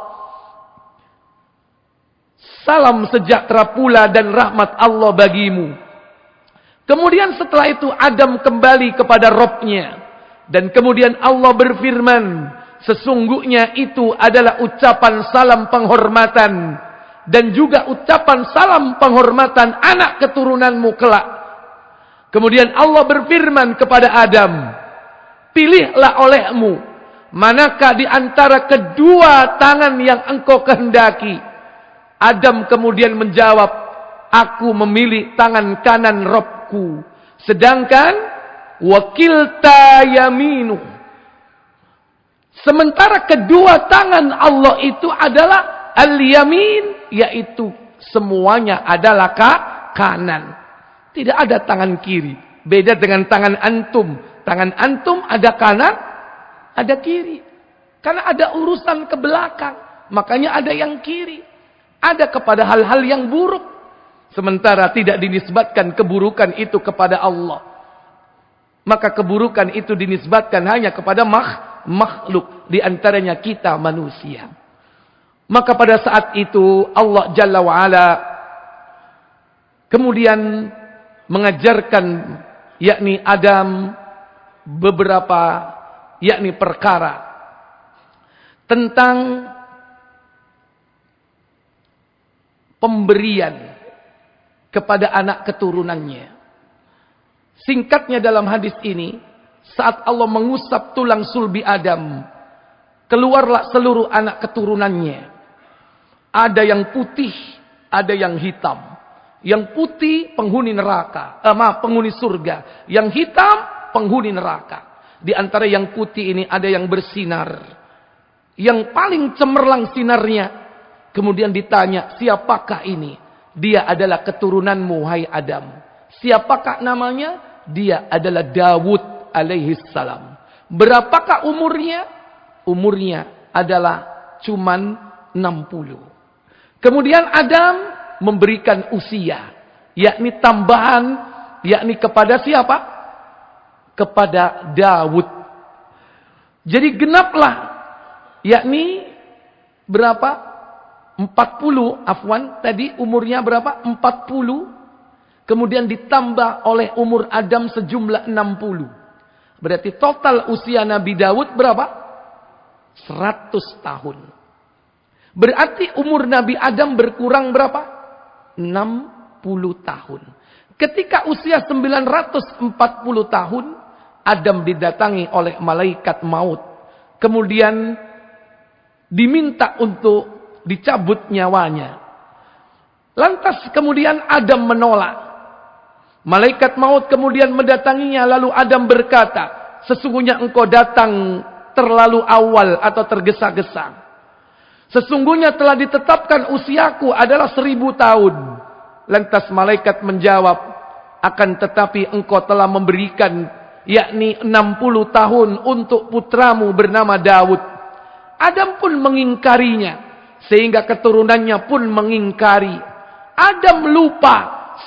Speaker 1: salam sejahtera pula dan rahmat Allah bagimu. Kemudian setelah itu Adam kembali kepada Rabb-Nya. Dan kemudian Allah berfirman, sesungguhnya itu adalah ucapan salam penghormatan. Dan juga ucapan salam penghormatan anak keturunanmu kelak. Kemudian Allah berfirman kepada Adam, pilihlah olehmu, manakah di antara kedua tangan yang engkau kehendaki. Adam kemudian menjawab, aku memilih tangan kanan Rabbku. Sedangkan wakilta yaminu, sementara kedua tangan Allah itu adalah al-yamin, yaitu semuanya adalah kanan. Tidak ada tangan kiri. Beda dengan tangan antum. Tangan antum ada kanan, ada kiri. Karena ada urusan ke belakang. Makanya ada yang kiri. Ada kepada hal-hal yang buruk. Sementara tidak dinisbatkan keburukan itu kepada Allah. Maka keburukan itu dinisbatkan hanya kepada makhluk. Di antaranya kita manusia. Maka pada saat itu Allah Jalla wa'ala kemudian mengajarkan yakni Adam beberapa yakni perkara tentang pemberian kepada anak keturunannya. Singkatnya dalam hadis ini, saat Allah mengusap tulang sulbi Adam, keluarlah seluruh anak keturunannya. Ada yang putih, ada yang hitam. Yang putih penghuni neraka, penghuni surga. Yang hitam penghuni neraka. Di antara yang putih ini ada yang bersinar. Yang paling cemerlang sinarnya. Kemudian ditanya, siapakah ini? Dia adalah keturunanmu, hai Adam. Siapakah namanya? Dia adalah Dawud alaihi salam. Berapakah umurnya? Umurnya adalah cuman 60. Kemudian Adam memberikan usia, yakni tambahan, yakni kepada siapa? Kepada Dawud. Jadi genaplah, yakni berapa? 40, afwan, tadi umurnya berapa? 40. Kemudian ditambah oleh umur Adam sejumlah 60. Berarti total usia Nabi Dawud berapa? 100 tahun. Berarti umur Nabi Adam berkurang berapa? 60 tahun. Ketika usia 940 tahun, Adam didatangi oleh malaikat maut. Kemudian diminta untuk dicabut nyawanya. Lantas kemudian Adam menolak. Malaikat maut kemudian mendatanginya, lalu Adam berkata, sesungguhnya engkau datang terlalu awal atau tergesa-gesa. Sesungguhnya telah ditetapkan usiaku adalah 1000 tahun. Lantas malaikat menjawab, akan tetapi engkau telah memberikan yakni 60 tahun untuk putramu bernama Daud. Adam pun mengingkarinya, sehingga keturunannya pun mengingkari. Adam lupa,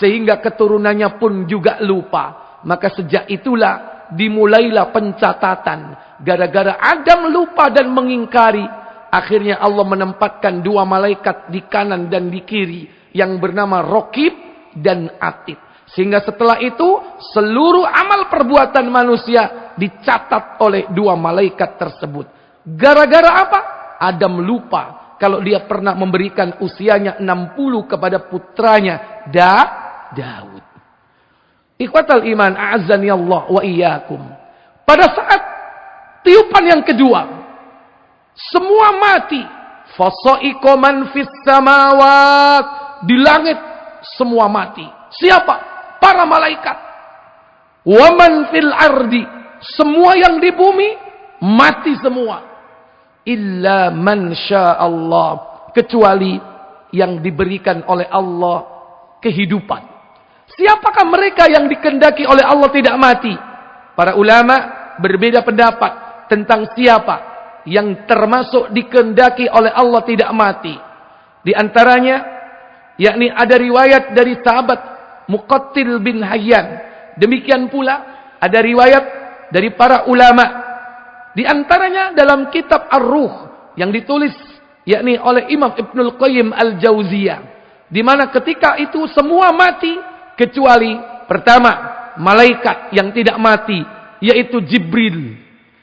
Speaker 1: sehingga keturunannya pun juga lupa. Maka sejak itulah dimulailah pencatatan. Gara-gara Adam lupa dan mengingkari, akhirnya Allah menempatkan 2 malaikat di kanan dan di kiri yang bernama Raqib dan Atid. Sehingga setelah itu seluruh amal perbuatan manusia dicatat oleh 2 malaikat tersebut. Gara-gara apa? Adam lupa kalau dia pernah memberikan usianya 60 kepada putranya Daud. Ikhwatal iman, a'azzani Allah wa iyyakum. Pada saat tiupan yang kedua, semua mati. Fasa'iqa man fis samawat. Di langit semua mati. Siapa? Para malaikat. Wa man fil ardi. Semua yang di bumi mati semua. Illa man sya'allah. Kecuali yang diberikan oleh Allah kehidupan. Siapakah mereka yang dikehendaki oleh Allah tidak mati? Para ulama berbeda pendapat tentang siapa yang termasuk dikehendaki oleh Allah tidak mati. Di antaranya, yakni ada riwayat dari sahabat Muqattil bin Hayyan. Demikian pula ada riwayat dari para ulama. Di antaranya dalam kitab Ar-Ruh yang ditulis yakni oleh Imam Ibnul Qayyim Al-Jauziyah. Di mana ketika itu semua mati kecuali pertama malaikat yang tidak mati, yaitu Jibril.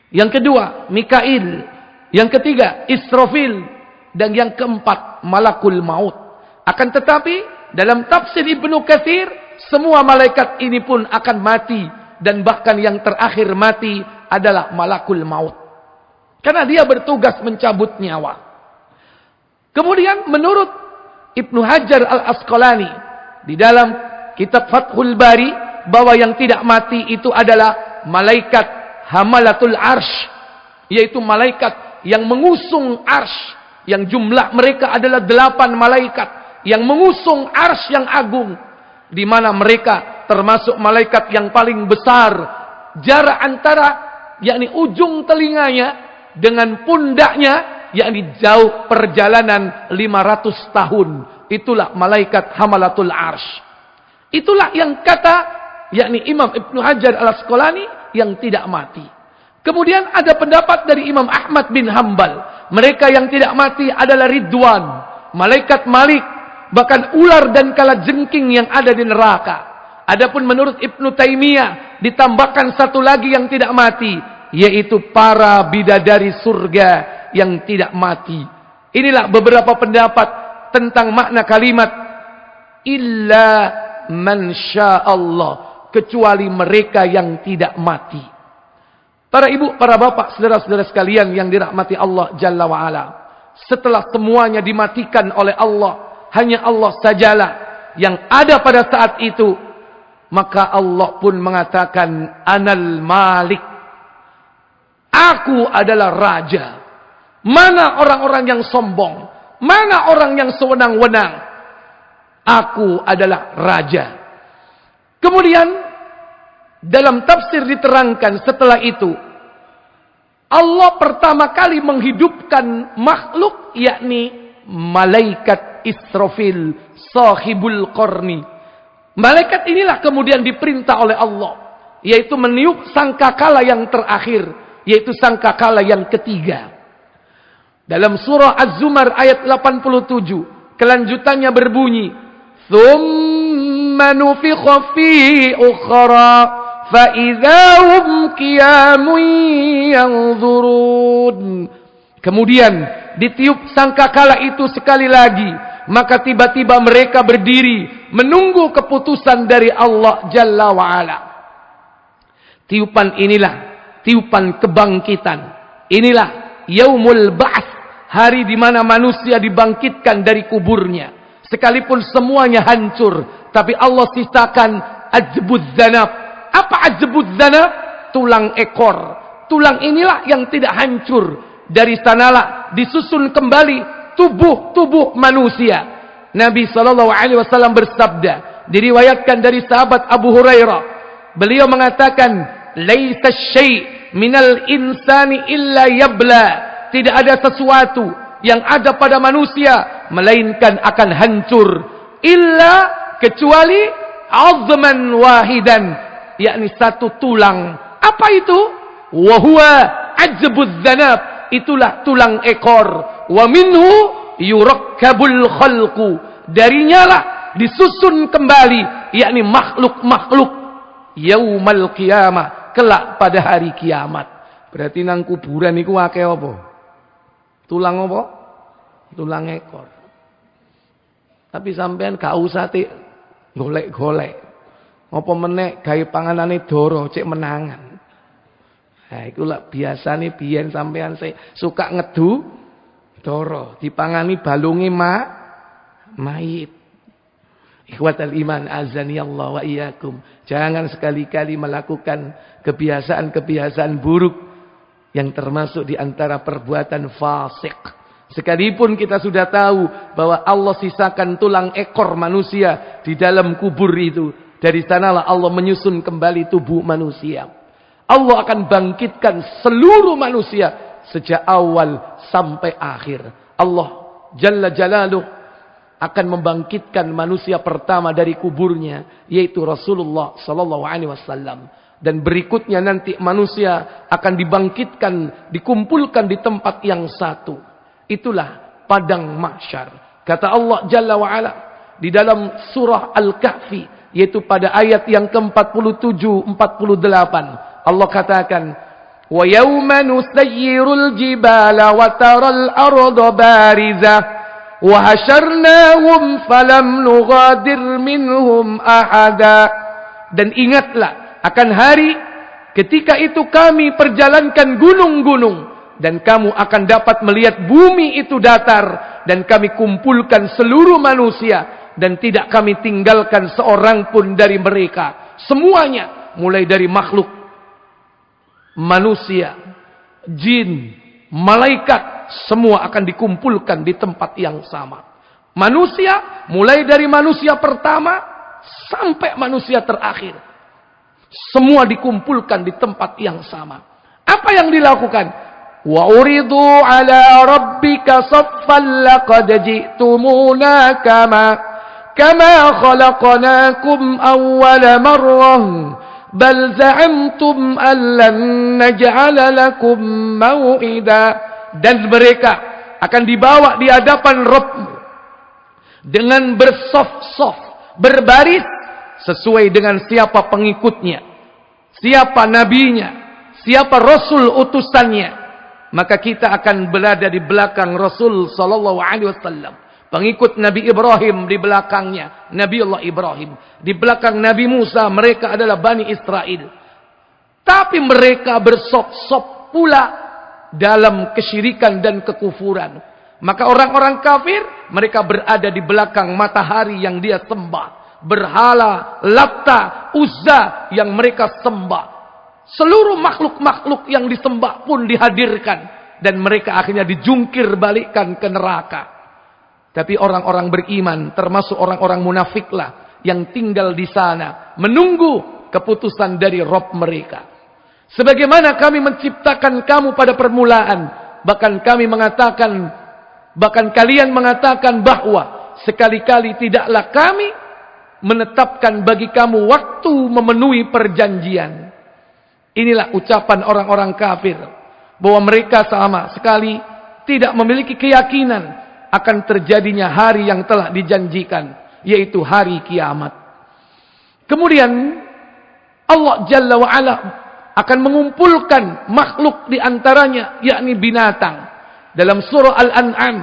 Speaker 1: Yang kedua, Mikail. Yang ketiga, Israfil. Dan yang keempat, Malakul Maut. Akan tetapi, dalam tafsir Ibnu Katsir, semua malaikat ini pun akan mati. Dan bahkan yang terakhir mati adalah Malakul Maut. Karena dia bertugas mencabut nyawa. Kemudian menurut Ibnu Hajar Al-Asqalani, di dalam kitab Fathul Bari, bahwa yang tidak mati itu adalah malaikat Hamalatul Arsh, yaitu malaikat yang mengusung arsh, yang jumlah mereka adalah 8 malaikat yang mengusung arsy yang agung, di mana mereka termasuk malaikat yang paling besar. Jarak antara yakni ujung telinganya dengan pundaknya yakni jauh perjalanan 500 tahun. Itulah malaikat hamalatul arsy. Itulah yang kata yakni Imam Ibnu Hajar Al-Asqalani yang tidak mati. Kemudian ada pendapat dari Imam Ahmad bin Hambal. Mereka yang tidak mati adalah Ridwan, malaikat Malik, bahkan ular dan kalajengking yang ada di neraka. Adapun menurut Ibnu Taimiyah ditambahkan satu lagi yang tidak mati, yaitu para bidadari surga yang tidak mati. Inilah beberapa pendapat tentang makna kalimat illa man sya'allah, kecuali mereka yang tidak mati. Para ibu, para bapak, saudara-saudara sekalian yang dirahmati Allah Jalla wa'ala, setelah semuanya dimatikan oleh Allah, hanya Allah sajalah yang ada pada saat itu, maka Allah pun mengatakan Anal Malik, aku adalah raja. Mana orang-orang yang sombong, mana orang yang sewenang-wenang, aku adalah raja. Kemudian dalam tafsir diterangkan setelah itu Allah pertama kali menghidupkan makhluk, yakni malaikat Israfil sahibul qarni. Malaikat inilah kemudian diperintah oleh Allah, yaitu meniup sangkakala yang terakhir, yaitu sangkakala yang ketiga. Dalam surah Az-Zumar ayat 87, kelanjutannya berbunyi, "Tsumma nufikha fihi ukhra فَإِذَا هُمْ قِيَامٌ يَنْظُرُونَ." Kemudian ditiup sangkakala itu sekali lagi, maka tiba-tiba mereka berdiri menunggu keputusan dari Allah Jalla wa'ala. Tiupan inilah tiupan kebangkitan. Inilah Yaumul Ba'ts, hari di mana manusia dibangkitkan dari kuburnya. Sekalipun semuanya hancur, tapi Allah sisakan ajbuz zanab. Apa ajbuz zanab? Tulang ekor. Tulang inilah yang tidak hancur. Dari sanalah disusun kembali tubuh manusia. Nabi SAW bersabda, diriwayatkan dari sahabat Abu Hurairah. Beliau mengatakan, "Laisa syai' minal insani illa yabla." Tidak ada sesuatu yang ada pada manusia melainkan akan hancur, illa kecuali azman wahidan, yakni satu tulang. Apa itu? Wa huwa ajbuz zanab, itulah tulang ekor. Wa minhu yurakkabul khalqu, darinya lah disusun kembali, yakni makhluk-makhluk yaumal qiyamah, kelak pada hari kiamat. Berarti nang kuburan iku akeh apa? Tulang apa? Tulang ekor. Tapi sampean gak usah golek-golek. Apa meneh gawe panganane doro cek menangan. Nah, iku lak biasane biyen sampean suka ngedu doro, dipangani balunge mayit. Ikhwatal iman azani Allah wa iyyakum. Jangan sekali-kali melakukan kebiasaan-kebiasaan buruk yang termasuk di antara perbuatan fasik. Sekalipun kita sudah tahu bahwa Allah sisakan tulang ekor manusia di dalam kubur itu. Dari sanalah Allah menyusun kembali tubuh manusia. Allah akan bangkitkan seluruh manusia sejak awal sampai akhir. Allah Jalla Jalaluh akan membangkitkan manusia pertama dari kuburnya, yaitu Rasulullah SAW. Dan berikutnya nanti manusia akan dibangkitkan, dikumpulkan di tempat yang satu. Itulah padang mahsyar. Kata Allah Jalla wa'ala di dalam surah Al-Kahfi, yaitu pada ayat yang ke-47-48, Allah katakan, "Wa yawma nusayyirul jibala wa taral arda barizah wa hasyarnahum falam nughadir minhum ahada." Dan ingatlah akan hari ketika itu kami perjalankan gunung-gunung, dan kamu akan dapat melihat bumi itu datar, dan kami kumpulkan seluruh manusia, dan tidak kami tinggalkan seorang pun dari mereka. Semuanya, mulai dari makhluk, manusia, jin, malaikat, semua akan dikumpulkan di tempat yang sama. Manusia, mulai dari manusia pertama sampai manusia terakhir, semua dikumpulkan di tempat yang sama. Apa yang dilakukan? Wa uridu ala rabbika saffan laqad ji'tumuna kama khalaqnakum awwala marrah bal za'amtum an lan naj'ala lakum mau'ida. Dan mereka akan dibawa di hadapan Rabb-Mu dengan bersaf-saf, berbaris sesuai dengan siapa pengikutnya, siapa nabinya, siapa rasul utusannya. Maka kita akan berada di belakang Rasul sallallahu alaihi wasallam. Pengikut Nabi Ibrahim di belakangnya, Nabi Allah Ibrahim. Di belakang Nabi Musa, mereka adalah Bani Israel. Tapi mereka bersop-sop pula dalam kesyirikan dan kekufuran. Maka orang-orang kafir, mereka berada di belakang matahari yang dia sembah. Berhala, Latta, Uzza yang mereka sembah. Seluruh makhluk-makhluk yang disembah pun dihadirkan. Dan mereka akhirnya dijungkir balikkan ke neraka. Tapi orang-orang beriman, termasuk orang-orang munafiklah yang tinggal di sana, menunggu keputusan dari Rabb mereka. Sebagaimana kami menciptakan kamu pada permulaan, bahkan kalian mengatakan bahwa sekali-kali tidaklah kami menetapkan bagi kamu waktu memenuhi perjanjian. Inilah ucapan orang-orang kafir, bahwa mereka sama sekali tidak memiliki keyakinan akan terjadinya hari yang telah dijanjikan, yaitu hari kiamat. Kemudian Allah Jalla wa'ala akan mengumpulkan makhluk di antaranya, yakni binatang. Dalam surah Al-An'am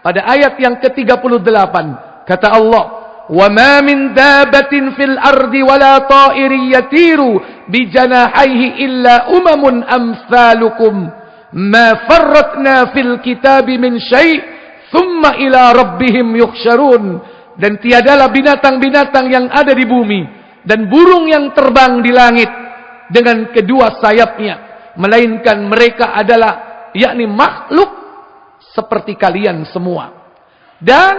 Speaker 1: pada ayat yang ke-38 kata Allah, "Wa ma min dabatin fil ardi wala ta'irin yatiru bi janahihi illa umamun amsalukum ma farratna fil kitabi min syai' thumma ila rabbihim yuhsyarun." Dan tiadalah binatang-binatang yang ada di bumi dan burung yang terbang di langit dengan kedua sayapnya, melainkan mereka adalah yakni makhluk seperti kalian semua. Dan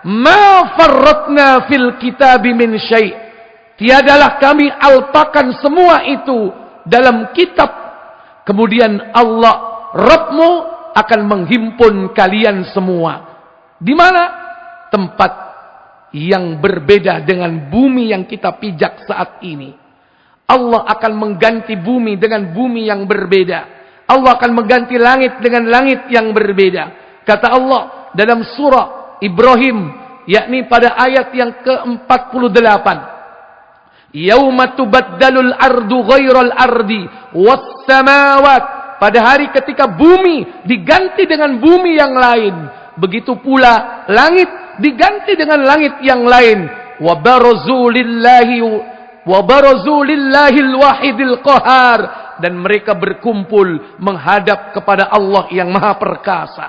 Speaker 1: ma farratna fil kitabi min syai', tiadalah kami alpakan semua itu dalam kitab. Kemudian Allah Rabb-Mu akan menghimpun kalian semua. Di mana? Tempat yang berbeda dengan bumi yang kita pijak saat ini. Allah akan mengganti bumi dengan bumi yang berbeda. Allah akan mengganti langit dengan langit yang berbeda. Kata Allah dalam surah Ibrahim, yakni pada ayat yang ke-48, "Yauma tubaddalul ardu ghairal ardi was samawat." Pada hari ketika bumi diganti dengan bumi yang lain, begitu pula langit diganti dengan langit yang lain. Wa barazu lillahil wahidil qahar, dan mereka berkumpul menghadap kepada Allah yang Maha Perkasa.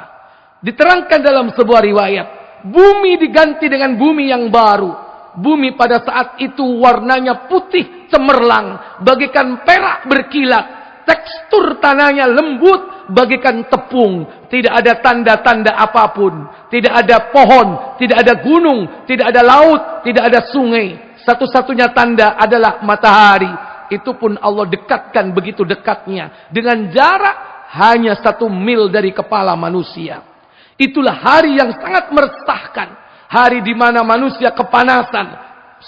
Speaker 1: Diterangkan dalam sebuah riwayat, bumi diganti dengan bumi yang baru. Bumi pada saat itu warnanya putih cemerlang, bagaikan perak berkilat. Tekstur tanahnya lembut bagaikan tepung. Tidak ada tanda-tanda apapun. Tidak ada pohon, tidak ada gunung, tidak ada laut, tidak ada sungai. Satu-satunya tanda adalah matahari. Itu pun Allah dekatkan begitu dekatnya, dengan jarak hanya 1 mil dari kepala manusia. Itulah hari yang sangat meresahkan. Hari di mana manusia kepanasan.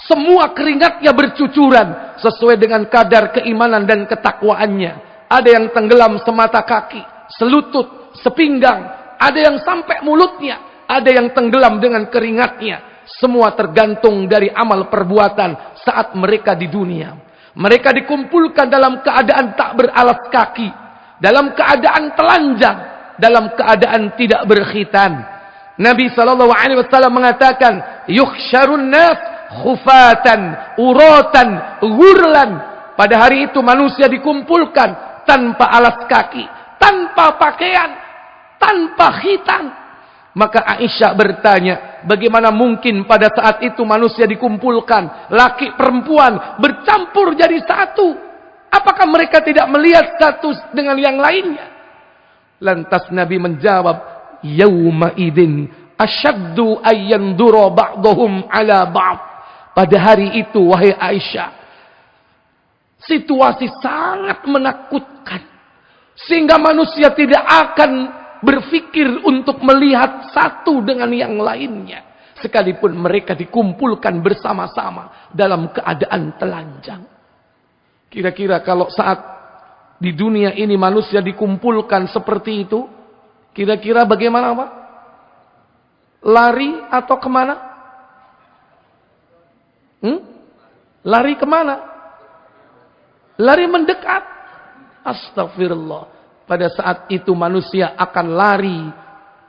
Speaker 1: Semua keringatnya bercucuran sesuai dengan kadar keimanan dan ketakwaannya. Ada yang tenggelam semata kaki, selutut, sepinggang. Ada yang sampai mulutnya. Ada yang tenggelam dengan keringatnya. Semua tergantung dari amal perbuatan saat mereka di dunia. Mereka dikumpulkan dalam keadaan tak beralas kaki, dalam keadaan telanjang, dalam keadaan tidak berkhitan. Nabi SAW mengatakan, "Yuhsyarun nas khufatan, uratan, ghurlan." Pada hari itu manusia dikumpulkan tanpa alas kaki, tanpa pakaian, tanpa khitan. Maka Aisyah bertanya, bagaimana mungkin pada saat itu manusia dikumpulkan, laki perempuan bercampur jadi satu? Apakah mereka tidak melihat satu dengan yang lainnya? Lantas Nabi menjawab, yauma idzin asyaddu ayyandura ba'dhum ala ba'd. Pada hari itu wahai Aisyah, situasi sangat menakutkan sehingga manusia tidak akan berpikir untuk melihat satu dengan yang lainnya, sekalipun mereka dikumpulkan bersama-sama dalam keadaan telanjang. Kira-kira kalau saat di dunia ini manusia dikumpulkan seperti itu, kira-kira bagaimana Pak? Lari atau kemana? Lari kemana? Lari mendekat. Astagfirullah. Pada saat itu manusia akan lari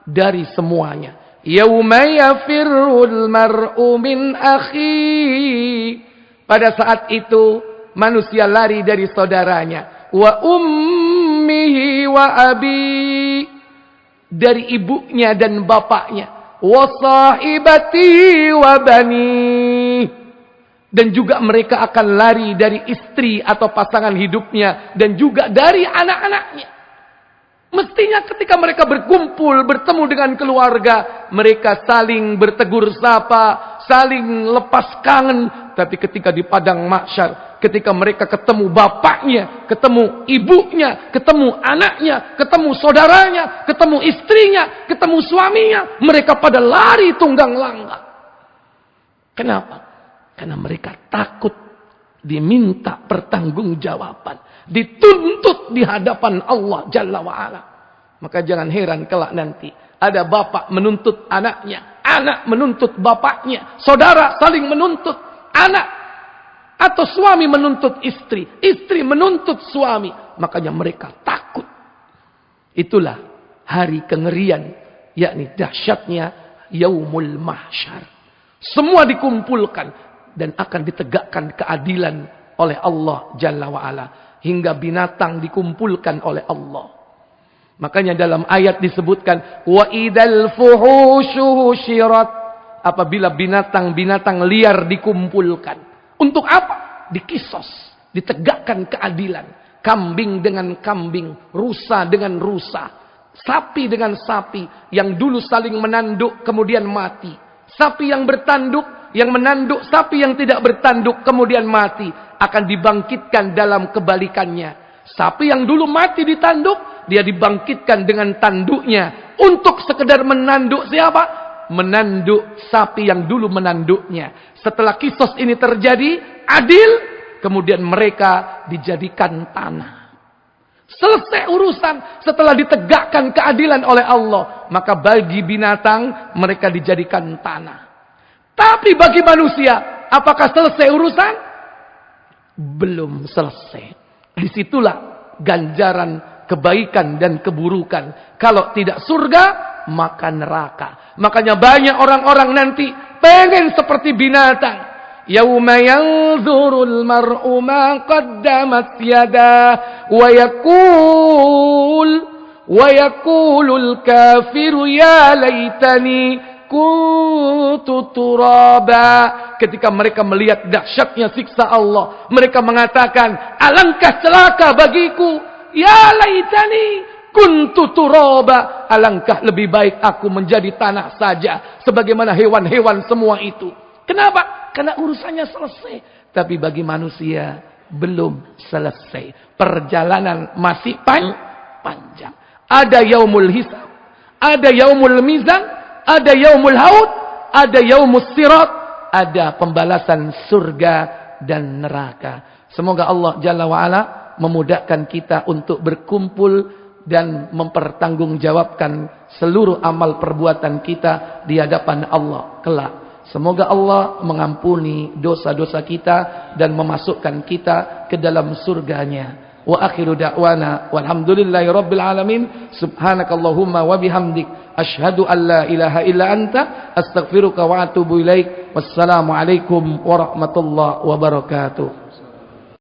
Speaker 1: dari semuanya. Yauma yafirrul mar'u min akhi. Pada saat itu manusia lari dari saudaranya. Wa ummihi wa abi. Dari ibunya dan bapaknya. Wa sahibati wa bani. Dan juga mereka akan lari dari istri atau pasangan hidupnya. Dan juga dari anak-anaknya. Mestinya ketika mereka berkumpul, bertemu dengan keluarga, mereka saling bertegur sapa, saling lepas kangen. Tapi ketika di padang mahsyar, ketika mereka ketemu bapaknya, ketemu ibunya, ketemu anaknya, ketemu saudaranya, ketemu istrinya, ketemu suaminya, mereka pada lari tunggang langgang. Kenapa? Karena mereka takut diminta pertanggungjawaban, dituntut di hadapan Allah Jalla wa'ala. Maka jangan heran kelak nanti ada bapak menuntut anaknya, anak menuntut bapaknya, saudara saling menuntut anak, atau suami menuntut istri, istri menuntut suami. Makanya mereka takut. Itulah hari kengerian, yakni dahsyatnya yaumul mahsyar. Semua dikumpulkan dan akan ditegakkan keadilan oleh Allah Jalla wa'ala. Hingga binatang dikumpulkan oleh Allah. Makanya dalam ayat disebutkan, wa idal fuhushu husyirat. Apabila binatang-binatang liar dikumpulkan. Untuk apa? Dikisos. Ditegakkan keadilan. Kambing dengan kambing. Rusa dengan rusa. Sapi dengan sapi. Yang dulu saling menanduk kemudian mati. Sapi yang bertanduk, yang menanduk sapi yang tidak bertanduk kemudian mati, akan dibangkitkan dalam kebalikannya. Sapi yang dulu mati ditanduk, dia dibangkitkan dengan tanduknya untuk sekedar menanduk siapa? Menanduk sapi yang dulu menanduknya. Setelah kisos ini terjadi, adil, kemudian mereka dijadikan tanah. Selesai urusan setelah ditegakkan keadilan oleh Allah, maka bagi binatang mereka dijadikan tanah. Tapi bagi manusia, apakah selesai urusan? Belum selesai. Disitulah ganjaran kebaikan dan keburukan. Kalau tidak surga, maka neraka. Makanya banyak orang-orang nanti pengen seperti binatang. Yauma yanzurul mar'u ma qaddamat yadah wa yaqulul kafiru ya laitani kuntu turaba. Ketika mereka melihat dahsyatnya siksa Allah, mereka mengatakan, alangkah celaka bagiku, ya laitani kuntu turaba. Alangkah lebih baik aku menjadi tanah saja, sebagaimana hewan-hewan semua itu. Kenapa? Karena urusannya selesai. Tapi bagi manusia belum selesai. Perjalanan masih panjang. Ada yaumul hisab, ada yaumul mizan, ada yaumul haud, ada yaumul sirat, ada pembalasan surga dan neraka. Semoga Allah Jalla wa'ala memudahkan kita untuk berkumpul dan mempertanggungjawabkan seluruh amal perbuatan kita di hadapan Allah kelak. Semoga Allah mengampuni dosa-dosa kita dan memasukkan kita ke dalam surganya. Wa akhiru da'wana walhamdulillahi rabbil alamin. Subhanakallahumma wa bihamdik asyhadu an la ilaha illa anta astaghfiruka wa atubu ilaik. Wassalamu alaikum warahmatullahi wabarakatuh.